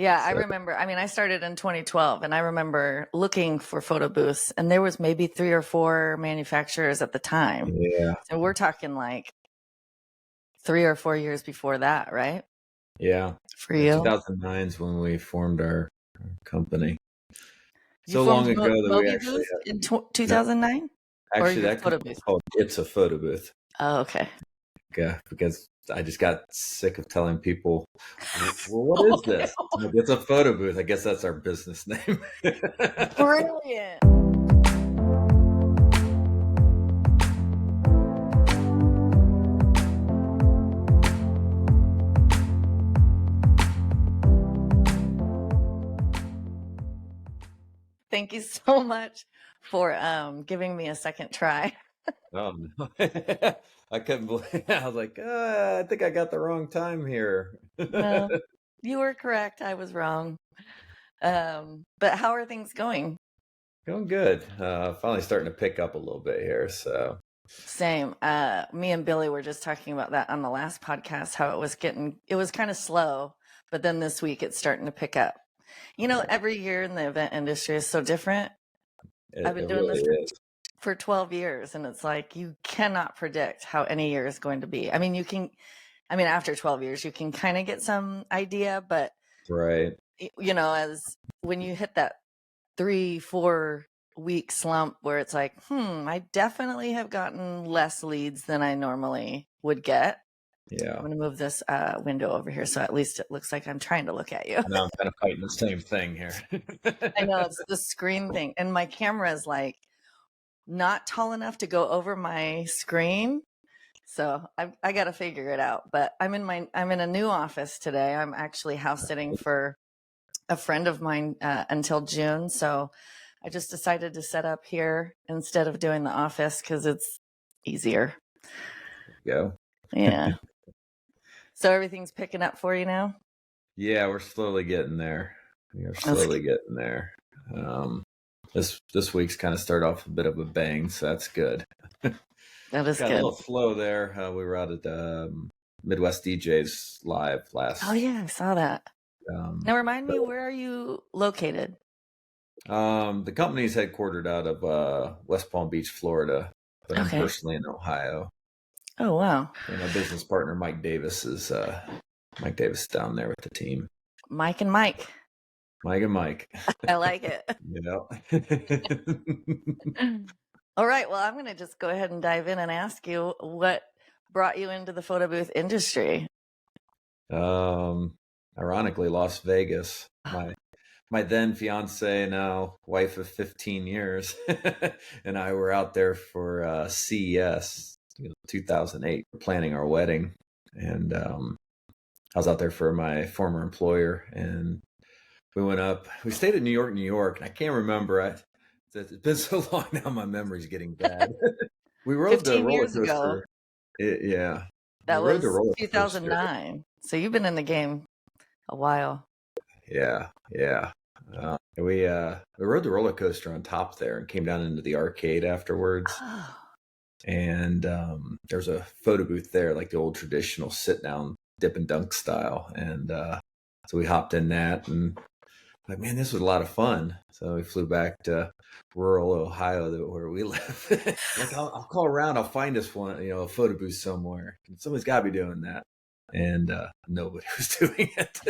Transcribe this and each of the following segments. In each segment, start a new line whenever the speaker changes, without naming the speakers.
Yeah, I
So
remember. I mean, I started in 2012 and I remember looking for photo booths and there was maybe 3 or 4 manufacturers at the time.
yeah,
So we're talking like 3 or 4 years before that, right?
yeah.
For
Yeah,
you.
2009 is when we formed our company.
You
So
formed
long ago that we actually
MobiBooth
have
in
no,
2009 or
actually
your
that
photo
company's
booth?
called It's a Photo Booth.
Oh, okay.
Yeah, because I just got sick of telling people, well, what is this? Like, it's a photo booth. I guess that's our business name.
Brilliant. Thank you so much for giving me a second try.
Oh no. I couldn't believe I was like, I think I got the wrong time here.
No, you were correct. I was wrong. But how are things going?
Going good. Finally starting to pick up a little bit here. So
Same. Me and Billy were just talking about that on the last podcast, how it was kind of slow, but then this week it's starting to pick up. You know, every year in the event industry is so different. I've been
it
doing
really
this
is.
for 12 years and it's like you cannot predict how any year is going to be. After 12 years, you can kind of get some idea, but
Right.
you know, as when you hit that 3-4 week slump where it's like, I definitely have gotten less leads than I normally would get.
Yeah.
I'm going to move this window over here so at least it looks like I'm trying to look at you.
I know I'm kind of fighting the same thing here.
I know it's the screen thing, and my camera is like not tall enough to go over my screen. So I got to figure it out. But I'm in a new office today. I'm actually house sitting for a friend of mine until June. So I just decided to set up here instead of doing the office because it's easier.
Go.
Yeah. So everything's picking up for you now?
Yeah, we're slowly getting there. We are
That's
slowly getting there. This week's kind of started off a bit of a bang, so that's good.
That is
Got a
good.
little slow there. We were out at Midwest DJs live last.
Oh yeah, I saw that. Now remind me,
so,
where are you located?
the company's headquartered out of West Palm Beach, Florida, but I'm
Okay.
personally in Ohio.
Oh wow.
And my business partner Mike Davis is down there with the team.
Mike and Mike.
Mike and Mike.
I like it.
You know.
All right. Well, I'm going to just go ahead and dive in and ask you what brought you into the photo booth industry.
Ironically, Las Vegas. My then fiance, now wife of 15 years, and I were out there for CES 2008, planning our wedding, and I was out there for my former employer, and we went up. We stayed in New York, and I can't remember. It's been so long now, my memory's getting bad. We rode the
15
roller
years ago.
coaster. Yeah, we
That
rode the
was
roller coaster.
2009. So you've been in the game a while.
Yeah. We rode the roller coaster on top there and came down into the arcade afterwards.
Oh.
And there's a photo booth there, like the old traditional sit down dip and dunk style. And so we hopped in that and like, man, this was a lot of fun. So we flew back to rural Ohio, where we live. Like, I'll call around, I'll find us one, a photo booth somewhere. Somebody's got to be doing that. And nobody was doing it.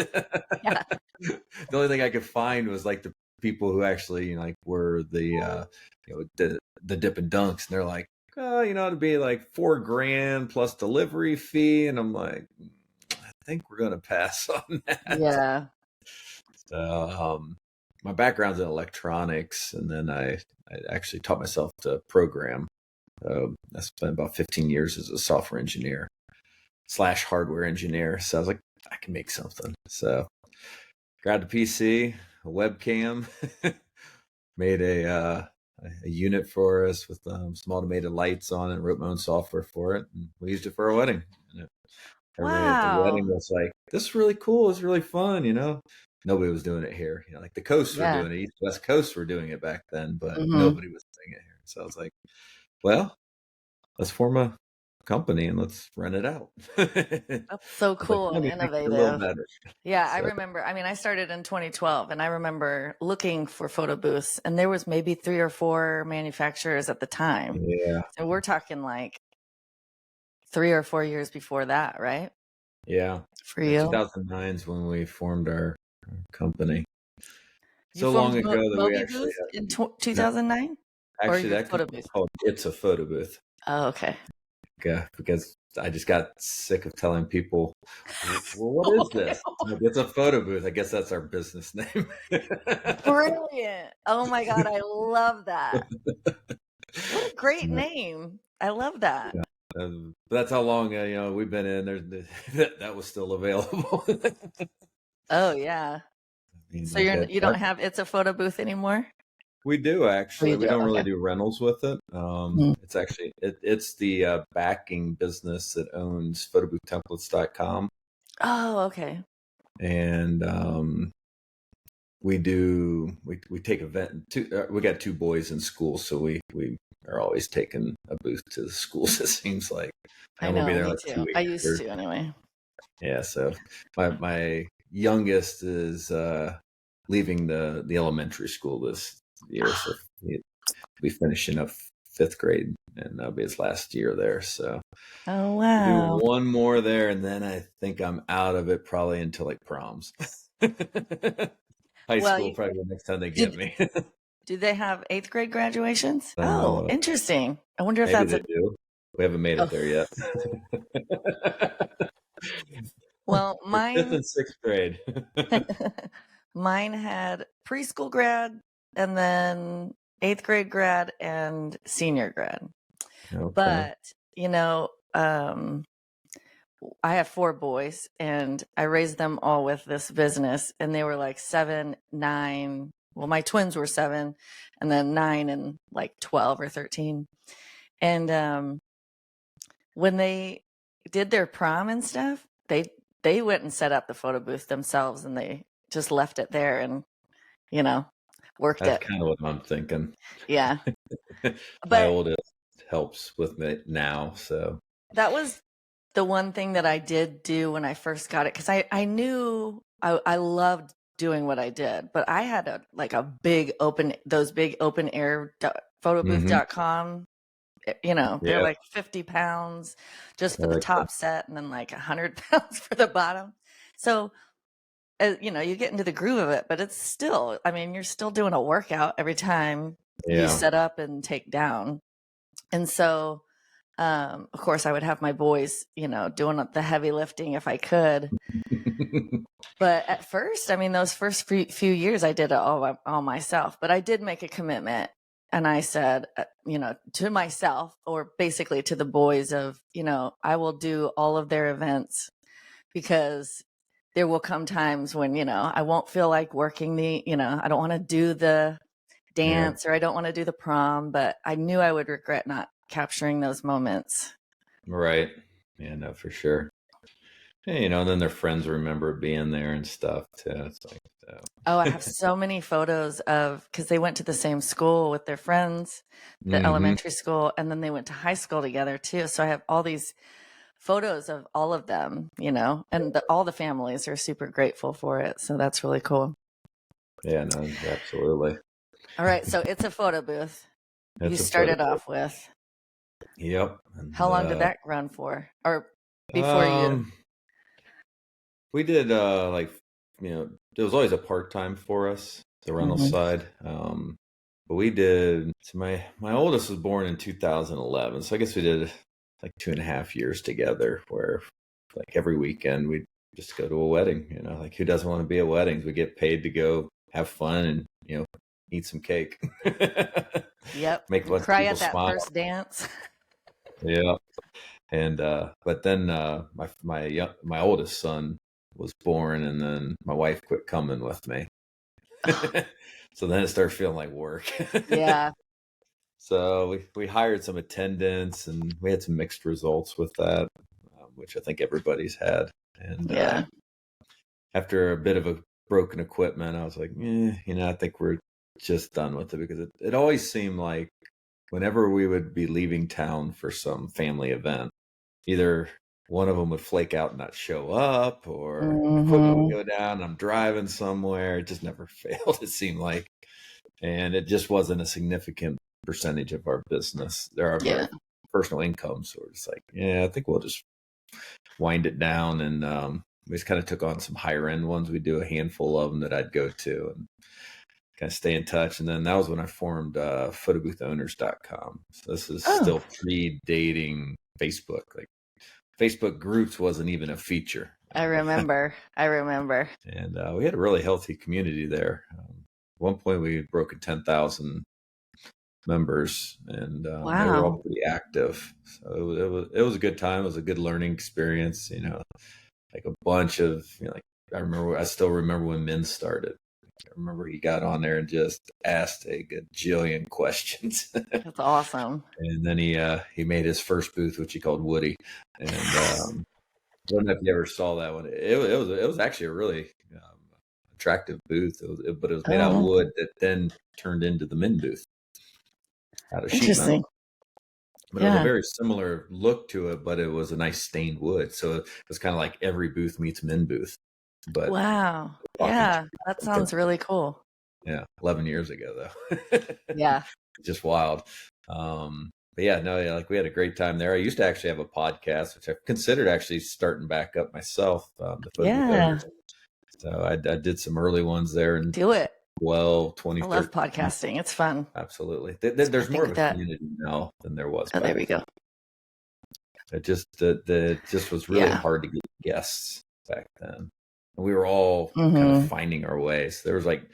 Yeah.
The only thing I could find was like the people who actually like were the the dip and dunks, and they're like, oh, it'd be like $4,000 plus delivery fee, and I'm like, I think we're gonna pass on that.
Yeah.
So, my background's in electronics, and then I actually taught myself to program. I spent about 15 years as a software engineer / hardware engineer. So I was like, I can make something. So grabbed a PC, a webcam, made a unit for us with some automated lights on it, wrote my own software for it, and we used it for our wedding. And everybody at the wedding was like, this is really cool. It's really fun, Nobody was doing it here. Like the coasts were doing it. East West Coast were doing it back then, but nobody was doing it here. So I was like, well, let's form a company and let's rent it out. I
That's so
was like,
cool
let
and
me make it a little
innovative.
better.
Yeah, I
So
remember. I mean, I started in 2012 and I remember looking for photo booths and there was maybe 3 or 4 manufacturers at the time.
yeah,
So we're talking like 3 or 4 years before that, right?
yeah.
For
Yeah,
you?
2009 is when we formed our company.
You
So long
formed
ago that we actually
MobiBooth in
no,
2009 or
actually
your
that
photo
company
booth?
is called It's a Photo Booth.
Oh, okay.
Yeah, because I just got sick of telling people, well, what is this? Like, it's a photo booth. I guess that's our business name.
Brilliant. Oh my God, I love that. What a great name. I love that.
Yeah. That's how long we've been in there. That was still available. I
Oh yeah.
mean,
So
like
you're
that.
you don't have It's a Photo Booth anymore?
We do
Oh,
actually.
you
We
do.
don't really
Okay.
do rentals with it.
Mm.
It's actually it's the backing business that owns photoboothtemplates.com.
Oh, okay.
And we take event. We got 2 boys in school, so we are always taking a booth to the schools. It seems like,
I
and we'll be
know,
there
me
like
too.
2 weeks.
I used to anyway.
Yeah, so my youngest is leaving the elementary school this year, so he'll be finishing up 5th grade, and that'll be his last year there. So
Oh
we'll do
wow.
one more there, and then I think I'm out of it probably until like proms. High
Well,
school probably the next time they get
did
me.
do they have 8th grade graduations?
I
Oh,
know.
interesting. I wonder if
Maybe
that's
they
a
do. We haven't made it
oh.
there yet.
Well,
We're 5th
mine
and 6th grade.
mine had preschool grad and then 8th grade grad and senior grad.
Okay.
But, you know, I have 4 boys and I raised them all with this business and they were like 7, 9. Well, my twins were 7 and then 9 and like 12 or 13. And when they did their prom and stuff, they went and set up the photo booth themselves and they just left it there and, you know, worked
That's
it.
kind of what I'm thinking.
Yeah.
My
But
oldest helps with it now, so
that was the one thing that I did do when I first got it because I knew I loved doing what I did, but I had a big open those big open air
hmm
photobooth.com. They're
yeah,
like 50 pounds just for
I
the
like that.
top set and then like 100 pounds for the bottom. So, you get into the groove of it, but it's still, I mean, you're still doing a workout every time you
Yeah.
set up and take down. And so, of course, I would have my boys, doing the heavy lifting if I could. But at first, I mean, those first few years, I did it all myself. But I did make a commitment, and I said, to myself, or basically to the boys, of I will do all of their events because there will come times when I won't feel like working I don't want to do the
Yeah,
dance or I don't want to do the prom, but I knew I would regret not capturing those moments.
right. Yeah, no, for sure. Yeah, and then their friends remember being there and stuff too. It's like so.
Oh, I have so many photos of because they went to the same school with their friends, the
hmm
elementary school, and then they went to high school together too. So I have all these photos of all of them, and all the families are super grateful for it. So that's really cool.
Yeah, no, absolutely.
All right, so it's a photo booth you
It's a photo
started
booth.
off with.
Yep.
How
And
long did that run for? Or before you?
um we did like there was always a part-time for us, the rental
Mhm.
side. But we did so my oldest was born in 2011, so I guess we did like 2.5 years together where like every weekend we'd just go to a wedding, like who doesn't want to be at weddings? We get paid to go have fun and eat some cake.
Yep.
Make a
And
bunch of
cry
people
at that
smile.
first dance.
Yeah. And but then my oldest son was born, and then my wife quit coming with me. So then it started feeling like work.
Yeah.
So we hired some attendants, and we had some mixed results with that, which I think everybody's had. And
Yeah.
after a bit of a broken equipment, I was like, I think we're just done with it because it always seemed like whenever we would be leaving town for some family event, either one of them would flake out and not show up, or equipment would
Mm-hmm.
go down. And I'm driving somewhere. It just never failed, it seemed like. And it just wasn't a significant percentage of our business. There are
Yeah.
our personal income. So we're just like, yeah, I think we'll just wind it down. And we just kind of took on some higher end ones. We do a handful of them that I'd go to and kind of stay in touch. And then that was when I formed photoboothOwners.com. So this is
Oh,
still predating Facebook. Like Facebook groups wasn't even a feature.
I remember.
And we had a really healthy community there. At one point, we broke 10,000 members, and they were all
Wow.
pretty active. So it was a good time. It was a good learning experience. Like a bunch of like I still remember when Min started. I remember he got on there and just asked a gajillion questions,
That's awesome.
and then he made his first booth, which he called Woody, and I don't know if you ever saw that one. It was actually a really attractive booth, but it was made out of
Oh,
wood that then turned into the Min booth out of sheet metal.
interesting.
But it was a
Yeah.
very similar look to it, but it was a nice stained wood. So it was kind of like every booth meets Min booth. But
Wow.
talking
Yeah. That sounds really cool.
11 years ago though.
Yeah.
Just wild. But yeah, no, yeah, like we had a great time there. I used to actually have a podcast, which I've considered actually starting back up myself, the Photo Booth
Yeah.
Owners. So I did some early ones there in
Do it.
2013.
I love podcasting. It's fun.
Absolutely.
I
There's more
think
of a
that.
community now than there was
Oh, there
back
we go.
then. It just was really
Yeah.
hard to get guests back then. And we were all kind
Mm-hmm.
of finding our ways. There was like,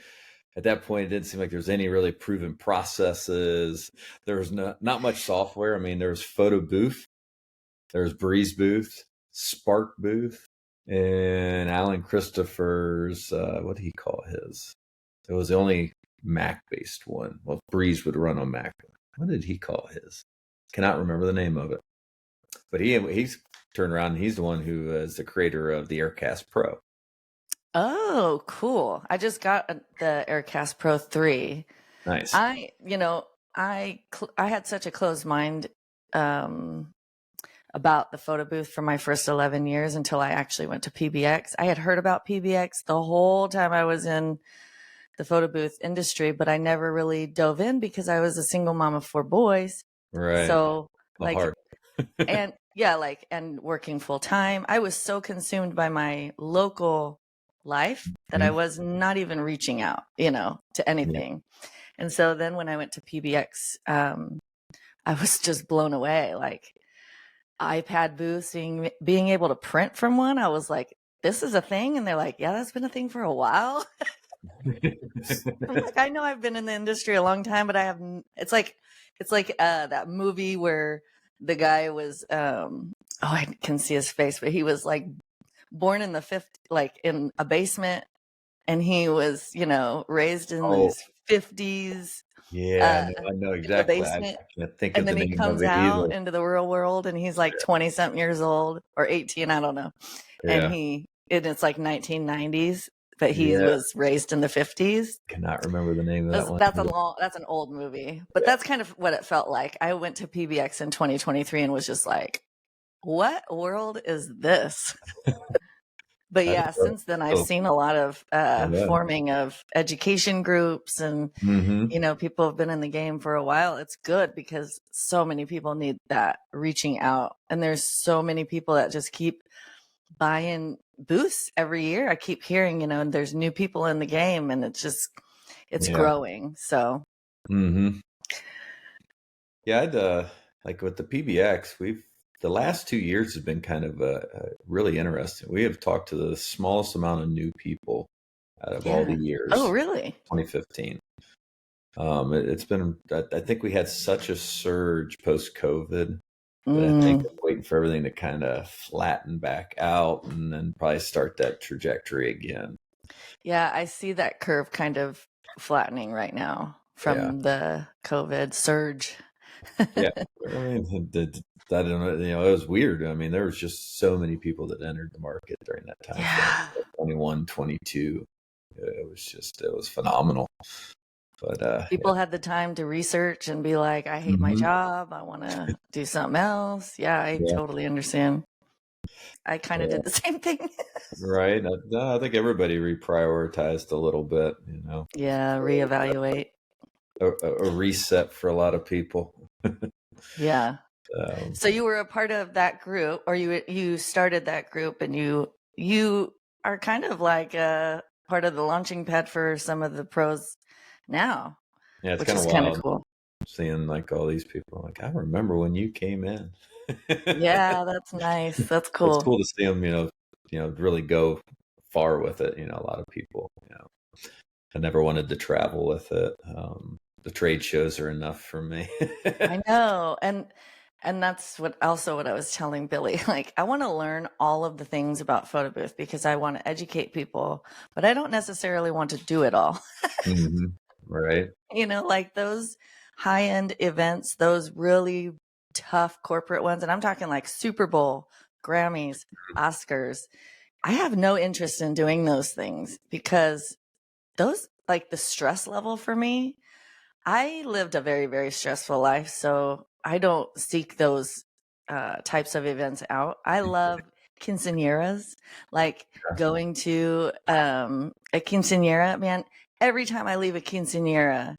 at that point, it didn't seem like there was any really proven processes. There was not much software. I mean, there was Photo Booth, there was Breeze Booth, Spark Booth, and Alan Christopher's, what did he call his? It was the only Mac-based one. Well, Breeze would run on Mac. What did he call his? Cannot remember the name of it. But he's turned around and he's the one who is the creator of the Aircast Pro.
Oh, cool. I just got the Aircast Pro 3.
Nice.
I had such a closed mind about the photo booth for my first 11 years until I actually went to PBX. I had heard about PBX the whole time I was in the photo booth industry, but I never really dove in because I was a single mom of 4 boys.
Right.
So like,
Hard.
and yeah, and working full time, I was so consumed by my local life that I was not even reaching out, to anything. Yeah. And so then when I went to PBX, I was just blown away. Like iPad booths, being able to print from one, I was like, this is a thing. And they're like, yeah, that's been a thing for a while. I'm like, I know I've been in the industry a long time, but I have. It's like that movie where the guy was. I can see his face, but he was like born in the 50s, like in a basement, and he was, raised in these 50s.
Yeah, I know exactly.
The basement.
I can't think
and
of
then
the
he
name
comes
of it
out
either.
into the real world, and he's like 20-something years old or 18, I don't know.
Yeah.
And it's like 1990s. But he was raised in the 50s.
Cannot remember the name of that one.
That's an old movie, but that's kind of what it felt like. I went to PBX in 2023 and was just like, what world is this? But yeah, since then I've seen a lot of forming of education groups, and people have been in the game for a while. It's good because so many people need that reaching out, and there's so many people that just keep buying booths every year. I keep hearing, and there's new people in the game, and it's growing. So,
yeah, I'd like with the PBX, the last 2 years have been kind of really interesting. We have talked to the smallest amount of new people out of all the years.
Oh, really?
2015. It's been. I think we had such a surge post COVID. But I think I'm waiting for everything to kind of flatten back out and then probably start that trajectory again.
Yeah, I see that curve kind of flattening right now from the COVID surge.
Yeah, I mean, I don't know. It was weird. I mean, there was just so many people that entered the market during that time.
Yeah.
21, 22. It was phenomenal. But
People had the time to research and be like, I hate my
hmm
job. I want to do something else. Yeah, I
yeah,
totally understand. I kind of
yeah,
did the same thing.
right. I think everybody reprioritized a little bit, you know.
Yeah, reevaluate.
A reset for a lot of people.
Yeah.
Um,
So you were a part of that group, or you started that group, and you are kind of like a part of the launching pad for some of the pros now,
yeah, it's
which
kind of
is kind of
wild
cool.
seeing like all these people. Like, I remember when you came in.
Yeah, that's nice. That's
It's
cool.
cool to see them, really go far with it. You know, a lot of people, I never wanted to travel with it. The trade shows are enough for me.
I know. And that's what I was telling Billy. Like, I want to learn all of the things about photo booth because I want to educate people, but I don't necessarily want to do it all.
hmm Right.
Like those high-end events, those really tough corporate ones, and I'm talking like Super Bowl, Grammys, Oscars. I have no interest in doing those things because those, like, the stress level for me, I lived a very, very stressful life, so I don't seek those types of events out. I love quinceañeras, like going to a quinceañera, man. Every time I leave a quinceañera,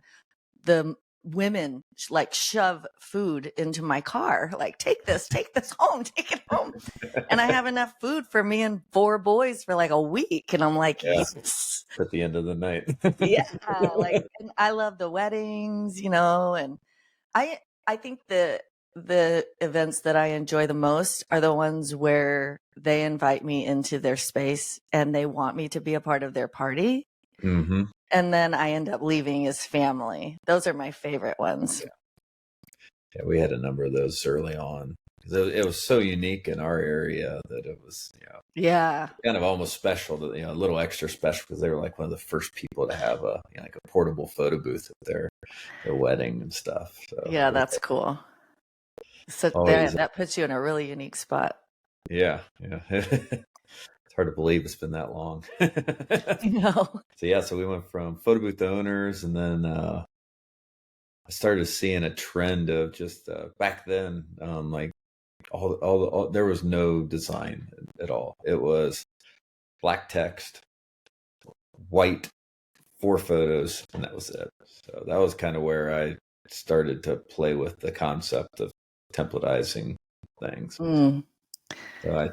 the women like shove food into my car, like, take this home, take it home. And I have enough food for me and four boys for like a week. And I'm like,
Yeah.
yes.
At the end of the night.
Yeah, like, and I love the weddings, and I think the events that I enjoy the most are the ones where they invite me into their space and they want me to be a part of their party,
hmm
and then I end up leaving as family. Those are my favorite ones.
Yeah, we had a number of those early on. 'Cause it was so unique in our area that it was,
Yeah.
kind of almost special, to, a little extra special because they were like one of the first people to have like a portable photo booth at their wedding and stuff. So
Yeah,
it was
that's cool. So
always,
that puts you in a really unique spot.
yeah, yeah. It's hard to believe it's been that long.
You know.
So yeah, so we went from photo booth owners, and then I started seeing a trend of just back then, like all there was no design at all. It was black text, white, four photos, and that was it. So that was kind of where I started to play with the concept of templatizing things.
Mm.
So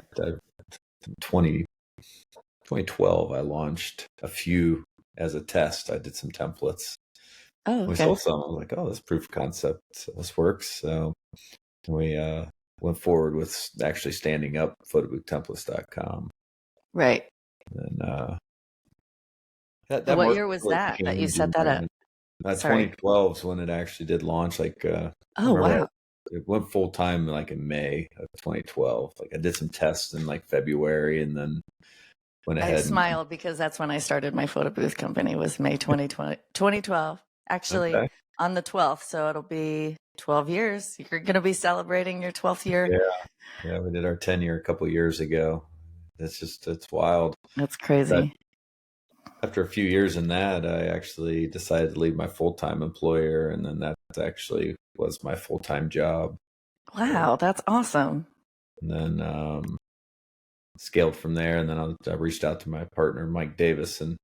in 2012, I launched a few as a test. I did some templates.
Oh,
We
okay.
sold some. I was like, oh, this proof of concept, this works. So we went forward with actually standing up photoboothtemplates.com.
Right.
And that
What
market
year was
really
that you
changed.
set that up? Sorry.
2012 is when it actually did launch. Like I
Oh,
remember
wow.
it went full time like in May of 2012. Like I did some tests in like February, and then went
I
ahead and
smiled because that's when I started my photo booth company, was May 2012. Actually,
okay,
on the 12th, so it'll be 12 years. You're going to be celebrating your 12th year.
yeah, yeah, we did our 10-year a couple years ago. It's wild.
That's
But
crazy.
after a few years in that, I actually decided to leave my full time employer, and then that actually was my full time job. So,
Wow, that's awesome.
and then scaled from there, and then I reached out to my partner Mike Davis, and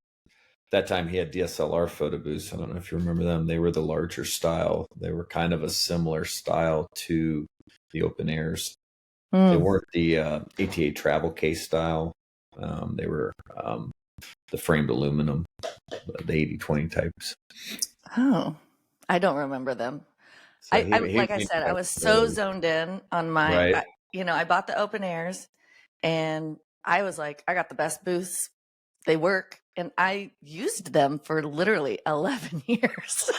that time he had DSLR photo booths. I don't know if you remember them. They were the larger style. They were kind of a similar style to the open airs. They
Mm.
weren't the ATA travel case style. They were the framed aluminum, the 80/20 types.
Oh, I don't remember them.
So
I
he
like I said, I
manufactured
was so
those.
zoned in on my,
Right.
I bought the open airs and I was like, I got the best booths. They work. And I used them for literally 11 years.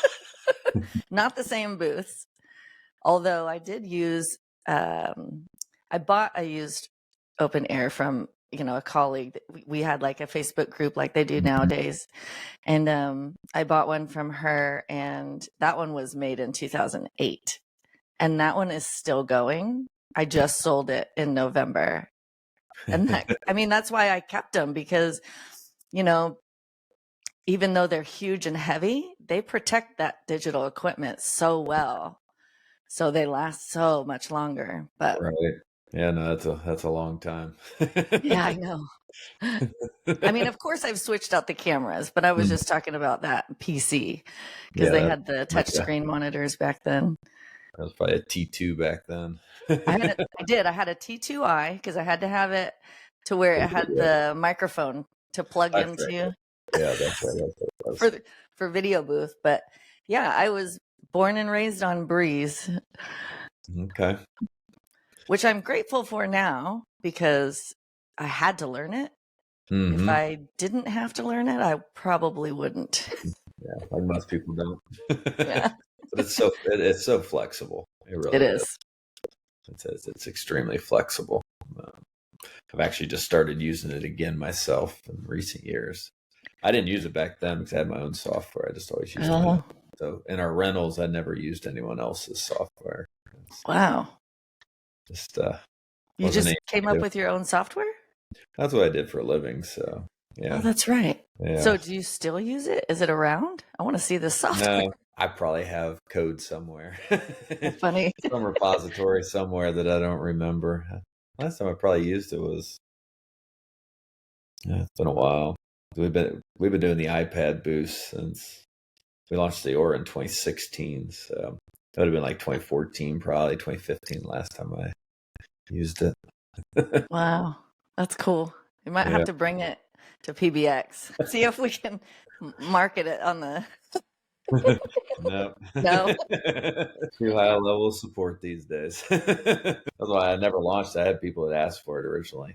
Not the same booths. Although I did use, I bought a used open air from, a colleague. We had like a Facebook group like they do nowadays. And I bought one from her, and that one was made in 2008. And that one is still going. I just sold it in November. And that's why I kept them, because, you know, even though they're huge and heavy, they protect that digital equipment so well. So they last so much longer. But
Right. Yeah, no, that's a long time.
yeah, I know. I mean, of course, I've switched out the cameras, but I was
Mm.
just talking about that PC because
Yeah,
they
that
had the
like
touchscreen monitors back then.
that was probably a T2 back then.
I had a T2i because I had to have it to where it had
Yeah,
the microphone to plug
that's right.
into
Yeah, that's right. That's what it
for
was.
for video booth. But yeah, I was born and raised on Breeze,
Okay.
which I'm grateful for now because I had to learn it. If
Hmm.
I didn't have to learn it, I probably wouldn't.
Yeah, like most people don't.
Yeah,
But it's so flexible. It
it
really is.
is.
It's extremely flexible. Um, I've actually just started using it again myself in recent years. I didn't use it back then because I had my own software. I just always used my own.
Oh,
So in our rentals, I never used anyone else's software. It's
wow.
just
You
wasn't
just
able
came up
to.
with your own software?
That's what I did for a living. So
Oh,
yeah,
that's right.
yeah.
So do you still use it? Is it around? I want to see this software.
No, I probably have code somewhere,
That's funny.
some repository somewhere that I don't remember. Last time I probably used it was, yeah, it's been a while. We've been doing the iPad boost since we launched the Aura in 2016. So that would have been like 2014, probably 2015 last time I used it.
Wow. That's cool. You might have
Yeah.
to bring it to PBX. See if we can market it on the
No.
no.
Too high a level of support these days. That's why I never launched. I had people that asked for it originally.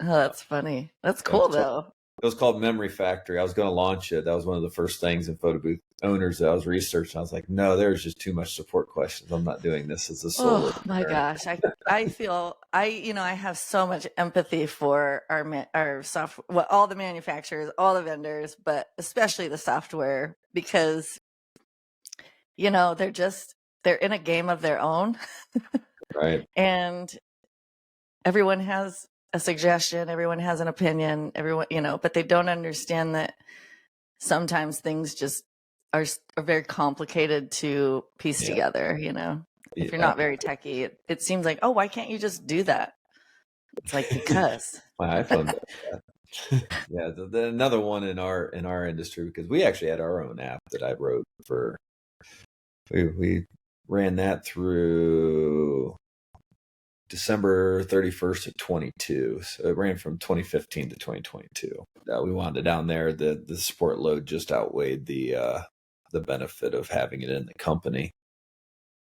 Oh, that's funny. That's
It was
cool
called,
though.
it was called Memory Factory. I was going to launch it. That was one of the first things in photo booth owners that I was researching. I was like, no, there's just too much support questions. I'm not doing this as a solo
Oh my
experiment.
gosh. I feel I have so much empathy for our software, well, all the manufacturers, all the vendors, but especially the software because they're in a game of their own
Right.
and everyone has a suggestion, everyone has an opinion, but they don't understand that sometimes things just are very complicated to piece
Yeah.
together. If you're
Yeah.
not very techy, it seems like, oh, why can't you just do that? It's like, because.
My iPhone does that. Yeah. Another one in our industry, because we actually had our own app that I wrote for. We ran that through December 31st of 22. So it ran from 2015 to 2022. We wanted it down there. The support load just outweighed the benefit of having it in the company.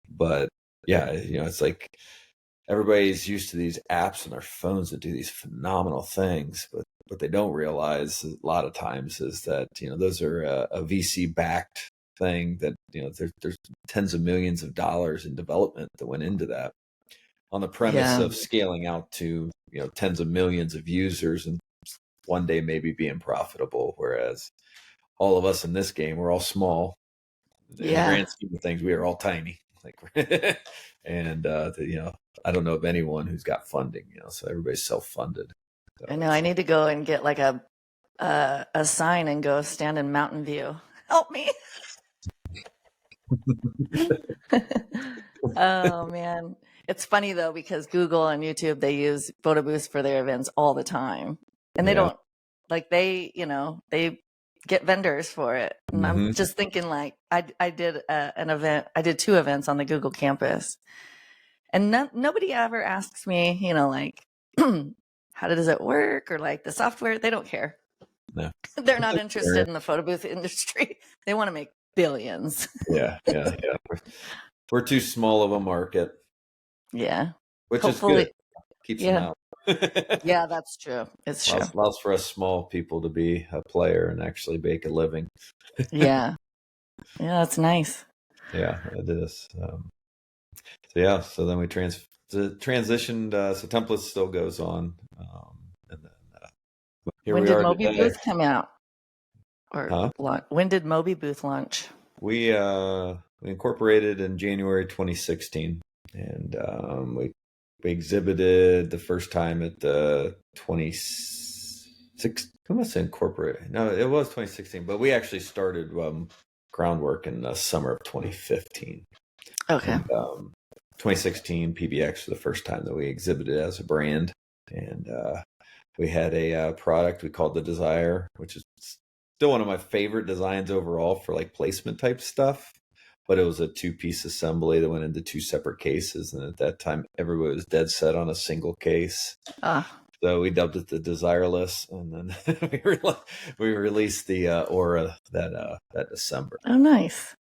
But yeah, it's like everybody's used to these apps on their phones that do these phenomenal things, but what they don't realize a lot of times is that those are a VC backed thing that there's tens of millions of dollars in development that went into that on the premise
Yeah.
of scaling out to tens of millions of users and one day maybe being profitable. Whereas all of us in this game, we're all small in the
Yeah.
grand scheme of things. We are all tiny, like, and I don't know of anyone who's got funding. So everybody's self-funded. So
I know. I need to go and get like a sign and go stand in Mountain View. Help me. Oh man. It's funny though because Google and YouTube they use photo booths for their events all the time. And they
yeah.
don't like they get vendors for it. And I'm
Hmm.
just thinking like I did an event. I did 2 events on the Google campus. And nobody ever asks me, like how does it work or like the software. They don't care.
No.
They're not interested in the photo booth industry. They want to make billions.
Yeah. Yeah. Yeah. We're too small of a market,
Yeah.
which is good.
Hopefully.
Keeps them
Yeah.
out.
Yeah, that's true. It's true.
Allows for us small people to be a player and actually make a living.
Yeah. Yeah, that's nice.
Yeah, it is. So yeah, so then we transitioned. So templates still goes on, and then here
When
we
did
are today.
MobiBooth come out? Or
Huh?
when did MobiBooth launch?
We incorporated in January 2016, and we exhibited the first time at the Who must incorporate? No, it was 2016, but we actually started groundwork in the summer of 2015.
Okay.
And 2016, PBX was the first time that we exhibited as a brand. And we had a product we called the Desire, which is still one of my favorite designs overall for like placement type stuff. But it was a 2-piece assembly that went into 2 separate cases. And at that time, everybody was dead set on a single case. So we dubbed it the Desireless, and then we released the Aura that December.
Oh, nice.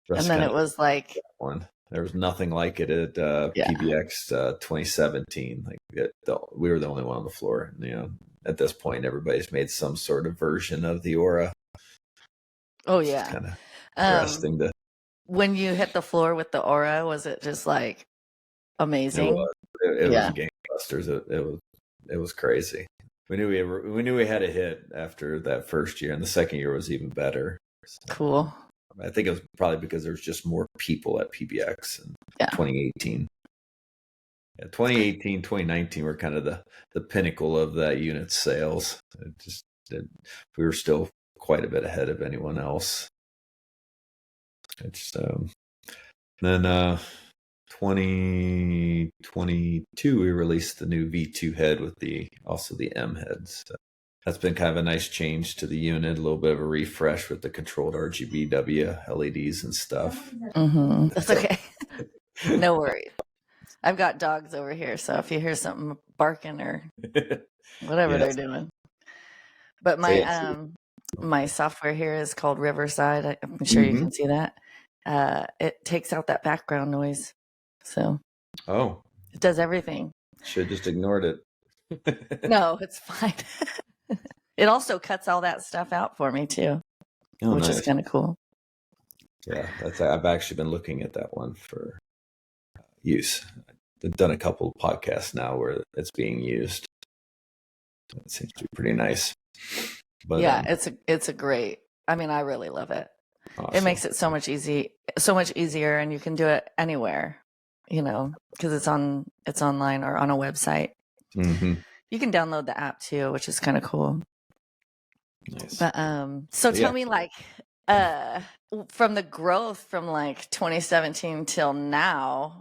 Just
and then it was like
one. There was nothing like it at
Yeah.
PBX 2017. We were the only one on the floor. At this point, everybody's made some sort of version of the Aura.
Oh yeah.
Kind of interesting to.
When you hit the floor with the Aura, was it just like amazing?
It was gangbusters. It was crazy. We knew we had a hit after that first year, and the second year was even better. So,
cool.
I think it was probably because there was just more people at PBX in 2018. Yeah, 2018, 2019 were kind of the pinnacle of that unit sales. We were still quite a bit ahead of anyone else. Then 2022 we released the new V2 head with also the M heads. So that's been kind of a nice change to the unit, a little bit of a refresh with the controlled RGBW LEDs and stuff.
Mm-hmm. That's okay. No worries. I've got dogs over here, so if you hear something barking or whatever they're doing. But my software here is called Riverside. I'm sure you can see that. It takes out that background noise. So it does everything.
Should have just ignored it.
No, it's fine. It also cuts all that stuff out for me too, which is kind of cool.
Yeah, I've actually been looking at that one for use. I've done a couple of podcasts now where it's being used. It seems to be pretty nice. But
yeah, it's a great. I mean, I really love it. Awesome. It makes it so much easier, and you can do it anywhere. Because it's online or on a website.
Mm-hmm.
You can download the app too, which is kind of cool.
Nice.
But so tell me, like, from the growth from like 2017 till now,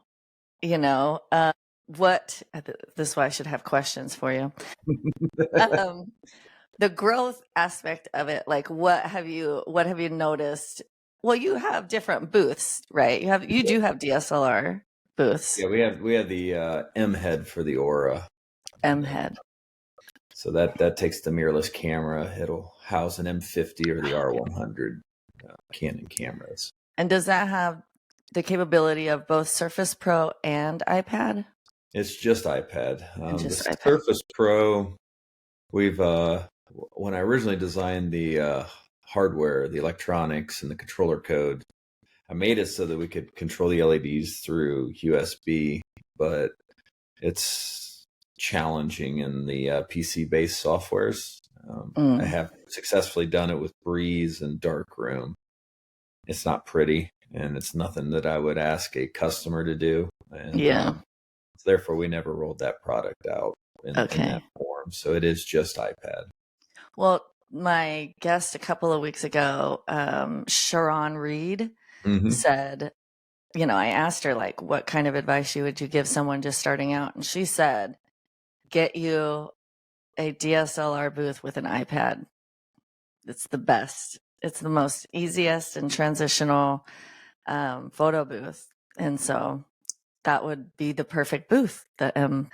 what? This is why I should have questions for you. The growth aspect of it, like, what have you noticed? Well, you have different booths, right? You do have DSLR booths.
Yeah, we have the M head for the Aura.
M head.
So that takes the mirrorless camera. It'll house an M50 or the R100 Canon cameras.
And does that have the capability of both Surface Pro and iPad?
It's just iPad.
Just
the
iPad.
Surface Pro, we've when I originally designed the hardware, the electronics, and the controller code, I made it so that we could control the LEDs through USB, but it's challenging in the PC-based softwares. I have successfully done it with Breeze and Darkroom. It's not pretty, and it's nothing that I would ask a customer to do. And, therefore, we never rolled that product out in that form. So it is just iPad.
Well, my guest a couple of weeks ago, Sharon Reed, said, I asked her, like, what kind of advice would you give someone just starting out? And she said, get you a DSLR booth with an iPad. It's the best. It's the most easiest and transitional photo booth. And so that would be the perfect booth. The M.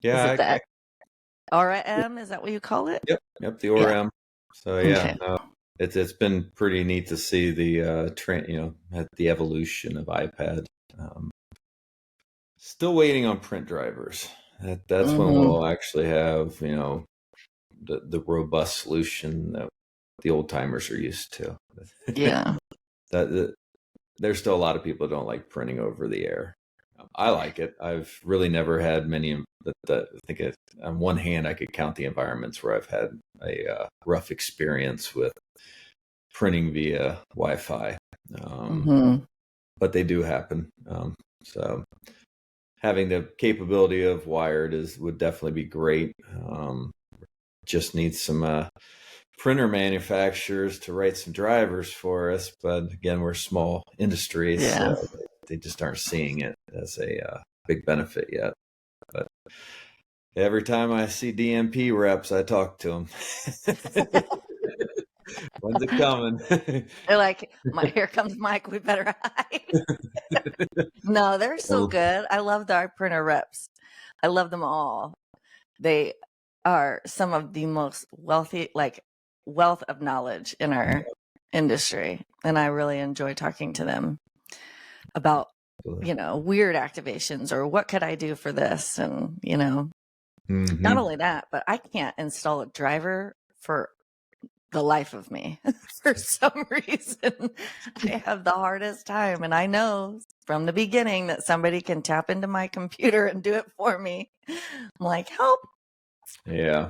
Yeah.
The Aura M, is that what you call it?
Yep, the Aura M. So it's been pretty neat to see the the evolution of iPad. Still waiting on print drivers. That's when we'll actually have the robust solution that the old timers are used to.
Yeah.
There's still a lot of people that don't like printing over the air. I like it. I've really never had many. I think on one hand I could count the environments where I've had a rough experience with printing via Wi-Fi, but they do happen. So having the capability of wired would definitely be great. just need some printer manufacturers to write some drivers for us. But again, we're small industries,
Yeah.
so they just aren't seeing it as a big benefit yet. But every time I see DMP reps, I talk to them. When's it coming?
They're like, here comes Mike. We better hide. No, they're so good. I love our printer reps. I love them all. They are some of the most wealthy, like wealth of knowledge in our industry. And I really enjoy talking to them about, weird activations or what could I do for this? And, not only that, but I can't install a driver for the life of me. For some reason, I have the hardest time. And I know from the beginning that somebody can tap into my computer and do it for me. I'm like, help.
Yeah.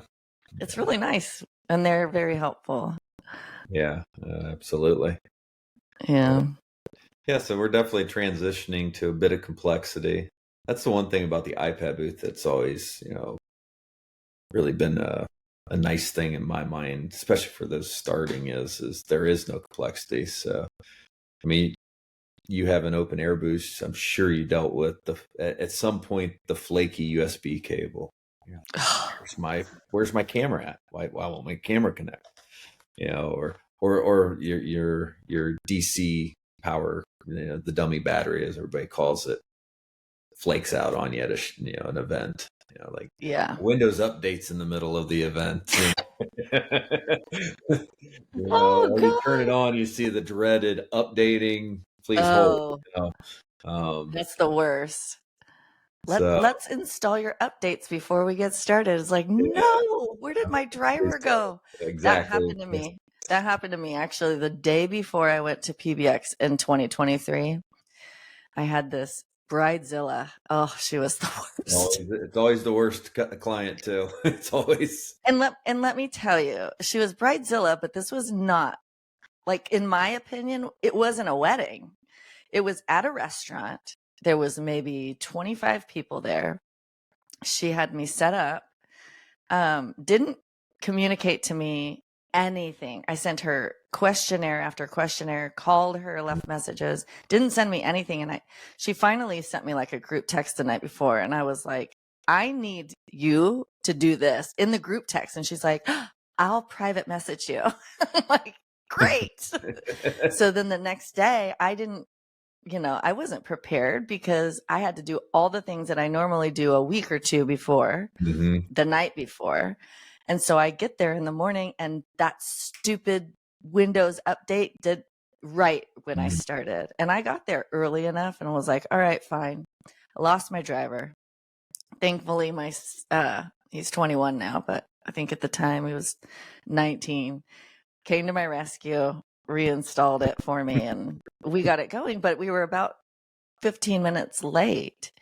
It's really nice. And they're very helpful.
Yeah, absolutely.
Yeah.
Yeah, so we're definitely transitioning to a bit of complexity. That's the one thing about the iPad booth that's always, really been a nice thing in my mind, especially for those starting is there is no complexity. So, I mean, you have an open air boost. I'm sure you dealt with at some point the flaky USB cable. Where's my camera at? Why won't my camera connect? Or your DC power, the dummy battery, as everybody calls it, flakes out on you at an event. Like Windows updates in the middle of the event.
Oh,
when you turn it on, you see the dreaded updating. Please hold.
That's the worst. Let's install your updates before we get started. It's like, no, where did my driver go?
Exactly.
That happened to me. That happened to me actually the day before I went to PBX in 2023. I had this Bridezilla. Oh, she was the worst.
It's always the worst client too. It's always.
And let me tell you, she was Bridezilla, but this was not, like, in my opinion, it wasn't a wedding. It was at a restaurant. There was maybe 25 people there. She had me set up. Didn't communicate to me anything. I sent her questionnaire after questionnaire, called her, left messages, didn't send me anything. And she finally sent me like a group text the night before. And I was like, I need you to do this in the group text. And she's like, I'll private message you. I'm like, great. So then the next day I wasn't prepared because I had to do all the things that I normally do a week or two before, the night before. And so I get there in the morning and that stupid Windows update did right when I started. And I got there early enough and was like, all right, fine. I lost my driver. Thankfully, he's 21 now, but I think at the time he was 19, came to my rescue, reinstalled it for me, and we got it going. But we were about 15 minutes late.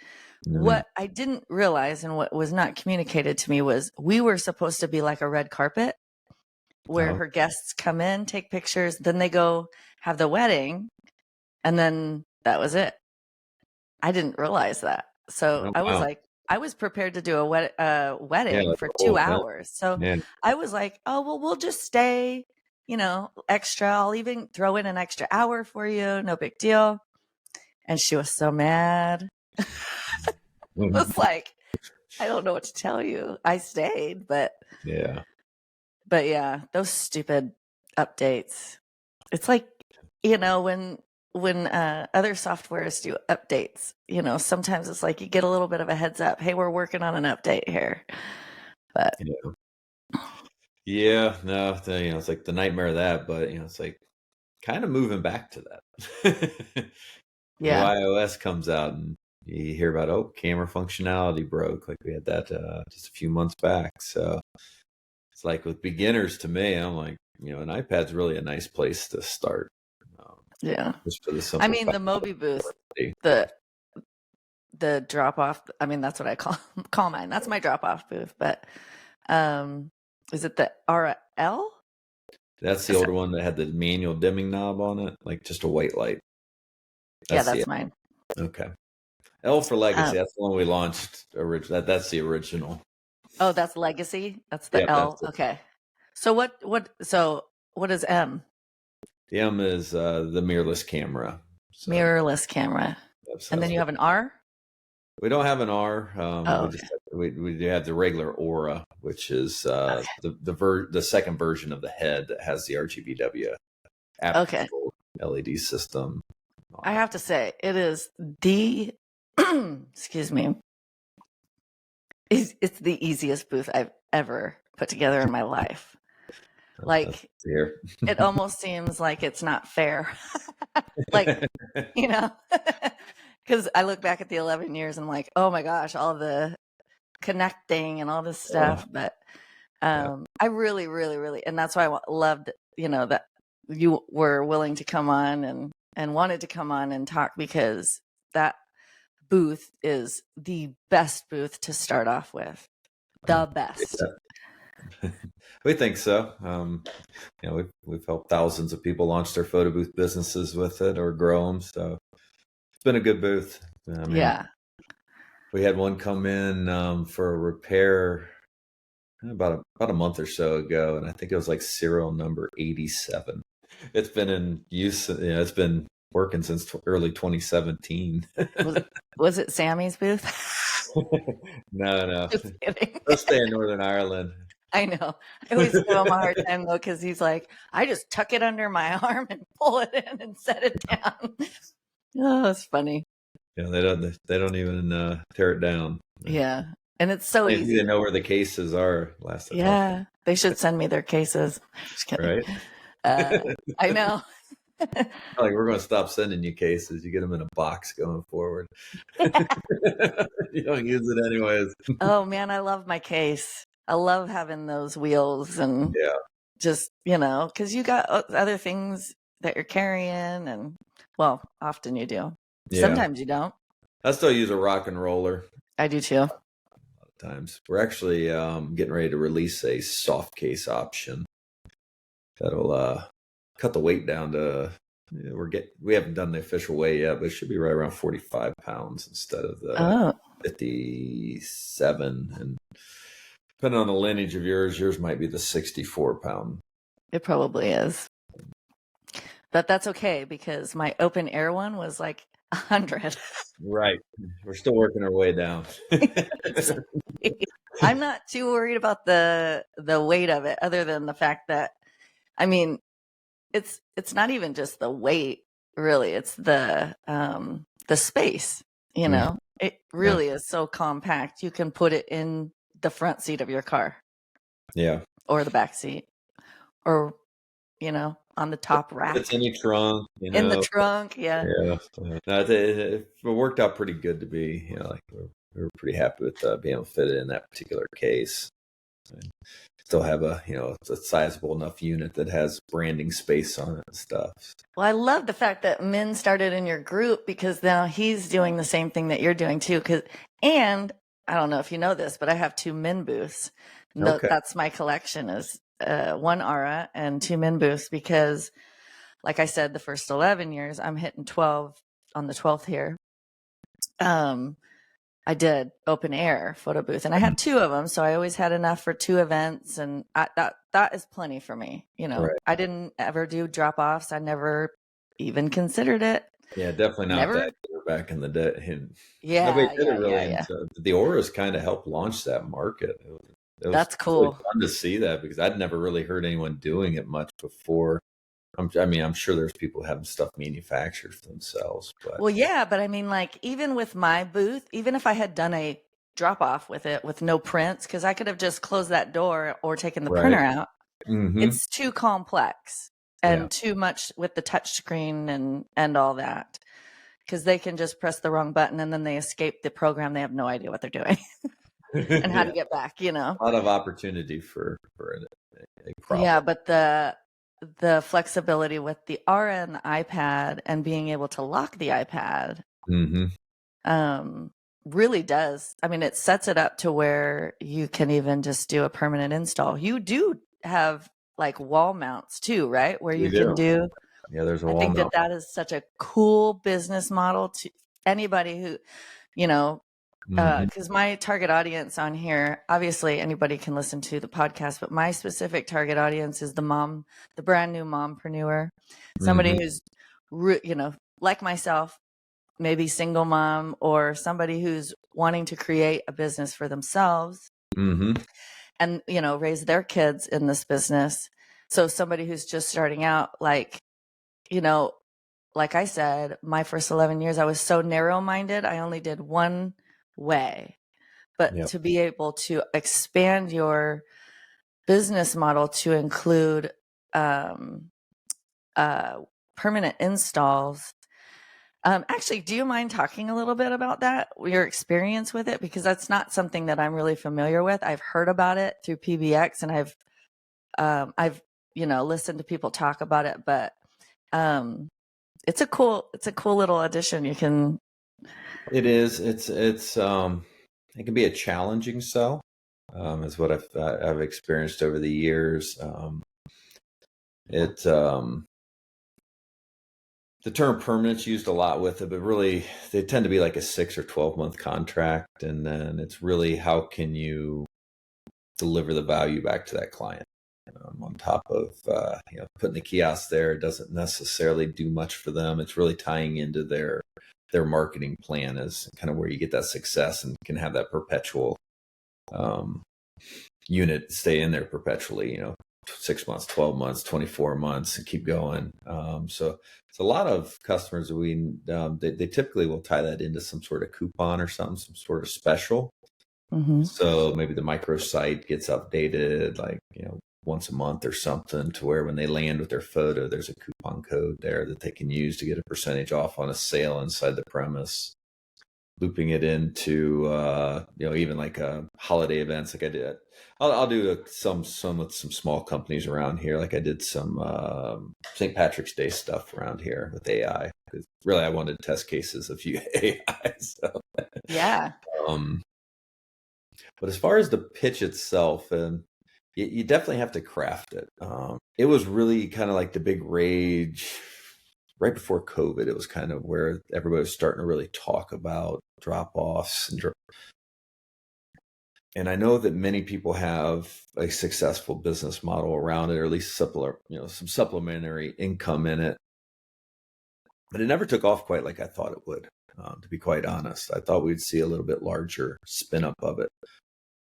What I didn't realize and what was not communicated to me was we were supposed to be like a red carpet where her guests come in, take pictures, then they go have the wedding, and then that was it. I didn't realize that. So I was like, I was prepared to do a wedding for 2 hours. So I was like, oh, well, we'll just stay, extra. I'll even throw in an extra hour for you. No big deal. And she was so mad. It was like, I don't know what to tell you. I stayed, but yeah, those stupid updates. It's like, when other softwares do updates, sometimes it's like you get a little bit of a heads up. Hey, we're working on an update here. But
no, it's like the nightmare of that, but it's like kind of moving back to that. iOS comes out and you hear about, camera functionality broke. Like we had that just a few months back. So it's like with beginners, to me, I'm like, an iPad's really a nice place to start. Just for the
I mean, the MobiBooth, the drop off. I mean, that's what I call mine. That's my drop off booth. But is it the RL?
That's the older one that had the manual dimming knob on it, like just a white light.
That's mine.
Okay. L for Legacy. That's the one we launched. That's the original.
Oh, that's legacy. That's the
Yeah,
L.
that's it.
Okay. So what is M?
The M is the mirrorless camera. So
Mirrorless camera. And then
that's
you
what
have an R?
we don't have an R.
Oh,
We
okay.
just we do have the regular Aura, which is
Okay.
the second version of the head that has the RGBW app
Okay.
controlled LED system on
I
it.
have to say, it is the excuse me. It's the easiest booth I've ever put together in my life.
That's
Like
here.
it almost seems like it's not fair. Like, you know, because I look back at the 11 years and I'm like, oh my gosh, all the connecting and all this
Oh,
stuff. But
yeah.
I really, really, really, and that's why I loved, that you were willing to come on and wanted to come on and talk, because that booth is the best booth to start off with. The best.
We think so. We've helped thousands of people launch their photo booth businesses with it or grow them. So it's been a good booth. I mean,
Yeah.
we had one come in for a repair about a month or so ago, and I think it was like serial number 87. It's been in use. It's been working since early 2017.
Was, was it Sammy's booth?
No.
Just kidding.
Let's stay in Northern Ireland.
I know. I always give him a hard time though, because he's like, I just tuck it under my arm and pull it in and set it down. Oh, it's funny.
They don't even tear it down.
Yeah. And it's so
If you
easy.
didn't know where the cases are last I talked,
Yeah. They should send me their cases. Just kidding.
right?
I know.
Like, we're going to stop sending you cases. You get them in a box going forward. You don't use it anyways.
Oh man, I love my case. I love having those wheels and
Yeah,
just, because you got other things that you're carrying, and well, often you do.
yeah.
Sometimes you don't.
I still use a rock and roller
I do too.
a lot of times. We're actually getting ready to release a soft case option that'll cut the weight down to. We haven't done the official weigh yet, but it should be right around 45 pounds instead of the
Oh,
57. And depending on the lineage of yours might be the 64-pound.
it probably is. But that's okay, because my open air one was like 100.
Right. We're still working our way down.
I'm not too worried about the weight of it, other than the fact that, I mean, it's not even just the weight, really. It's the space,
Mhm.
It
Yeah.
really is so compact. You can put it in the front seat of your car
Yeah.
or the back seat, or on the top rack
It's in your trunk,
in the trunk. Yeah.
Yeah. No, it worked out pretty good to be, like we were pretty happy with being able to fit it in that particular case. And still have it's a sizable enough unit that has branding space on it and stuff.
Well, I love the fact that Min started in your group, because now he's doing the same thing that you're doing too. And I don't know if you know this, but I have 2 Min booths. No,
Okay.
that's my collection, is 1 Aura and 2 Min booths, because like I said, the first 11 years, I'm hitting 12 on the 12th here. I did open air photo booth, and I had 2 of them. So I always had enough for 2 events, and that is plenty for me.
Right.
I didn't ever do drop offs. I never even considered it.
Yeah, definitely not
Never.
that back in the day. And nobody
Yeah,
did it really.
yeah.
Until the Auras kind of helped launch that market. It was
That's
really
cool.
fun to see that, because I'd never really heard anyone doing it much before. I'm sure there's people having stuff manufactured for themselves, but
Well, yeah, but I mean, like, even with my booth, even if I had done a drop off with it with no prints, because I could have just closed that door or taken the
right.
printer out,
Mm-hmm.
it's too complex
Yeah.
and too much with the touch screen and all that, because they can just press the wrong button and then they escape the program. They have no idea what they're doing and how to get back,
A lot of opportunity for a problem.
Yeah, but the flexibility with the Aura and the iPad, and being able to lock the iPad,
Mm-hmm.
really does. I mean, it sets it up to where you can even just do a permanent install. You do have like wall mounts too, right? Where you can do.
Yeah, there's a
I
wall
think
mount.
that is such a cool business model to anybody who,
Hmm.
because my target audience on here, obviously anybody can listen to the podcast, but my specific target audience is the mom, the brand new mompreneur, somebody
Hmm.
who's, like myself, maybe single mom, or somebody who's wanting to create a business for themselves
Hmm.
and, raise their kids in this business. So somebody who's just starting out, you know, like I said, my first 11 years, I was so narrow minded. I only did one way. But
Yep.
to be able to expand your business model to include um, uh, permanent installs. Actually, do you mind talking a little bit about that, your experience with it? Because that's not something that I'm really familiar with. I've heard about it through PBX, and I've listened to people talk about it, but um, it's a cool little addition. You can.
It is. It can be a challenging sell, is what I've experienced over the years. It The term permanent's used a lot with it, but really they tend to be like a 6 or 12 month contract, and then it's really how can you deliver the value back to that client. On top of putting the kiosk there, it doesn't necessarily do much for them. It's really tying into their marketing plan is kind of where you get that success and can have that perpetual um, unit stay in there perpetually. 6 months, 12 months, 24 months, and keep going. So it's a lot of customers they typically will tie that into some sort of coupon or something, some sort of special.
Mhm.
So maybe the microsite gets updated like, once a month or something, to where when they land with their photo, there's a coupon code there that they can use to get a percentage off on a sale inside the premise. Looping it into, even like holiday events like I did. I'll do some with some small companies around here. Like I did some St. Patrick's Day stuff around here with AI, because really I wanted test cases of AI. So,
Yeah.
um, but as far as the pitch itself, and you definitely have to craft it. It was really kind of like the big rage right before COVID. It was kind of where everybody was starting to really talk about drop offs, and I know that many people have a successful business model around it, or at least some supplementary income in it. But it never took off quite like I thought it would. To be quite honest, I thought we'd see a little bit larger spin up of it.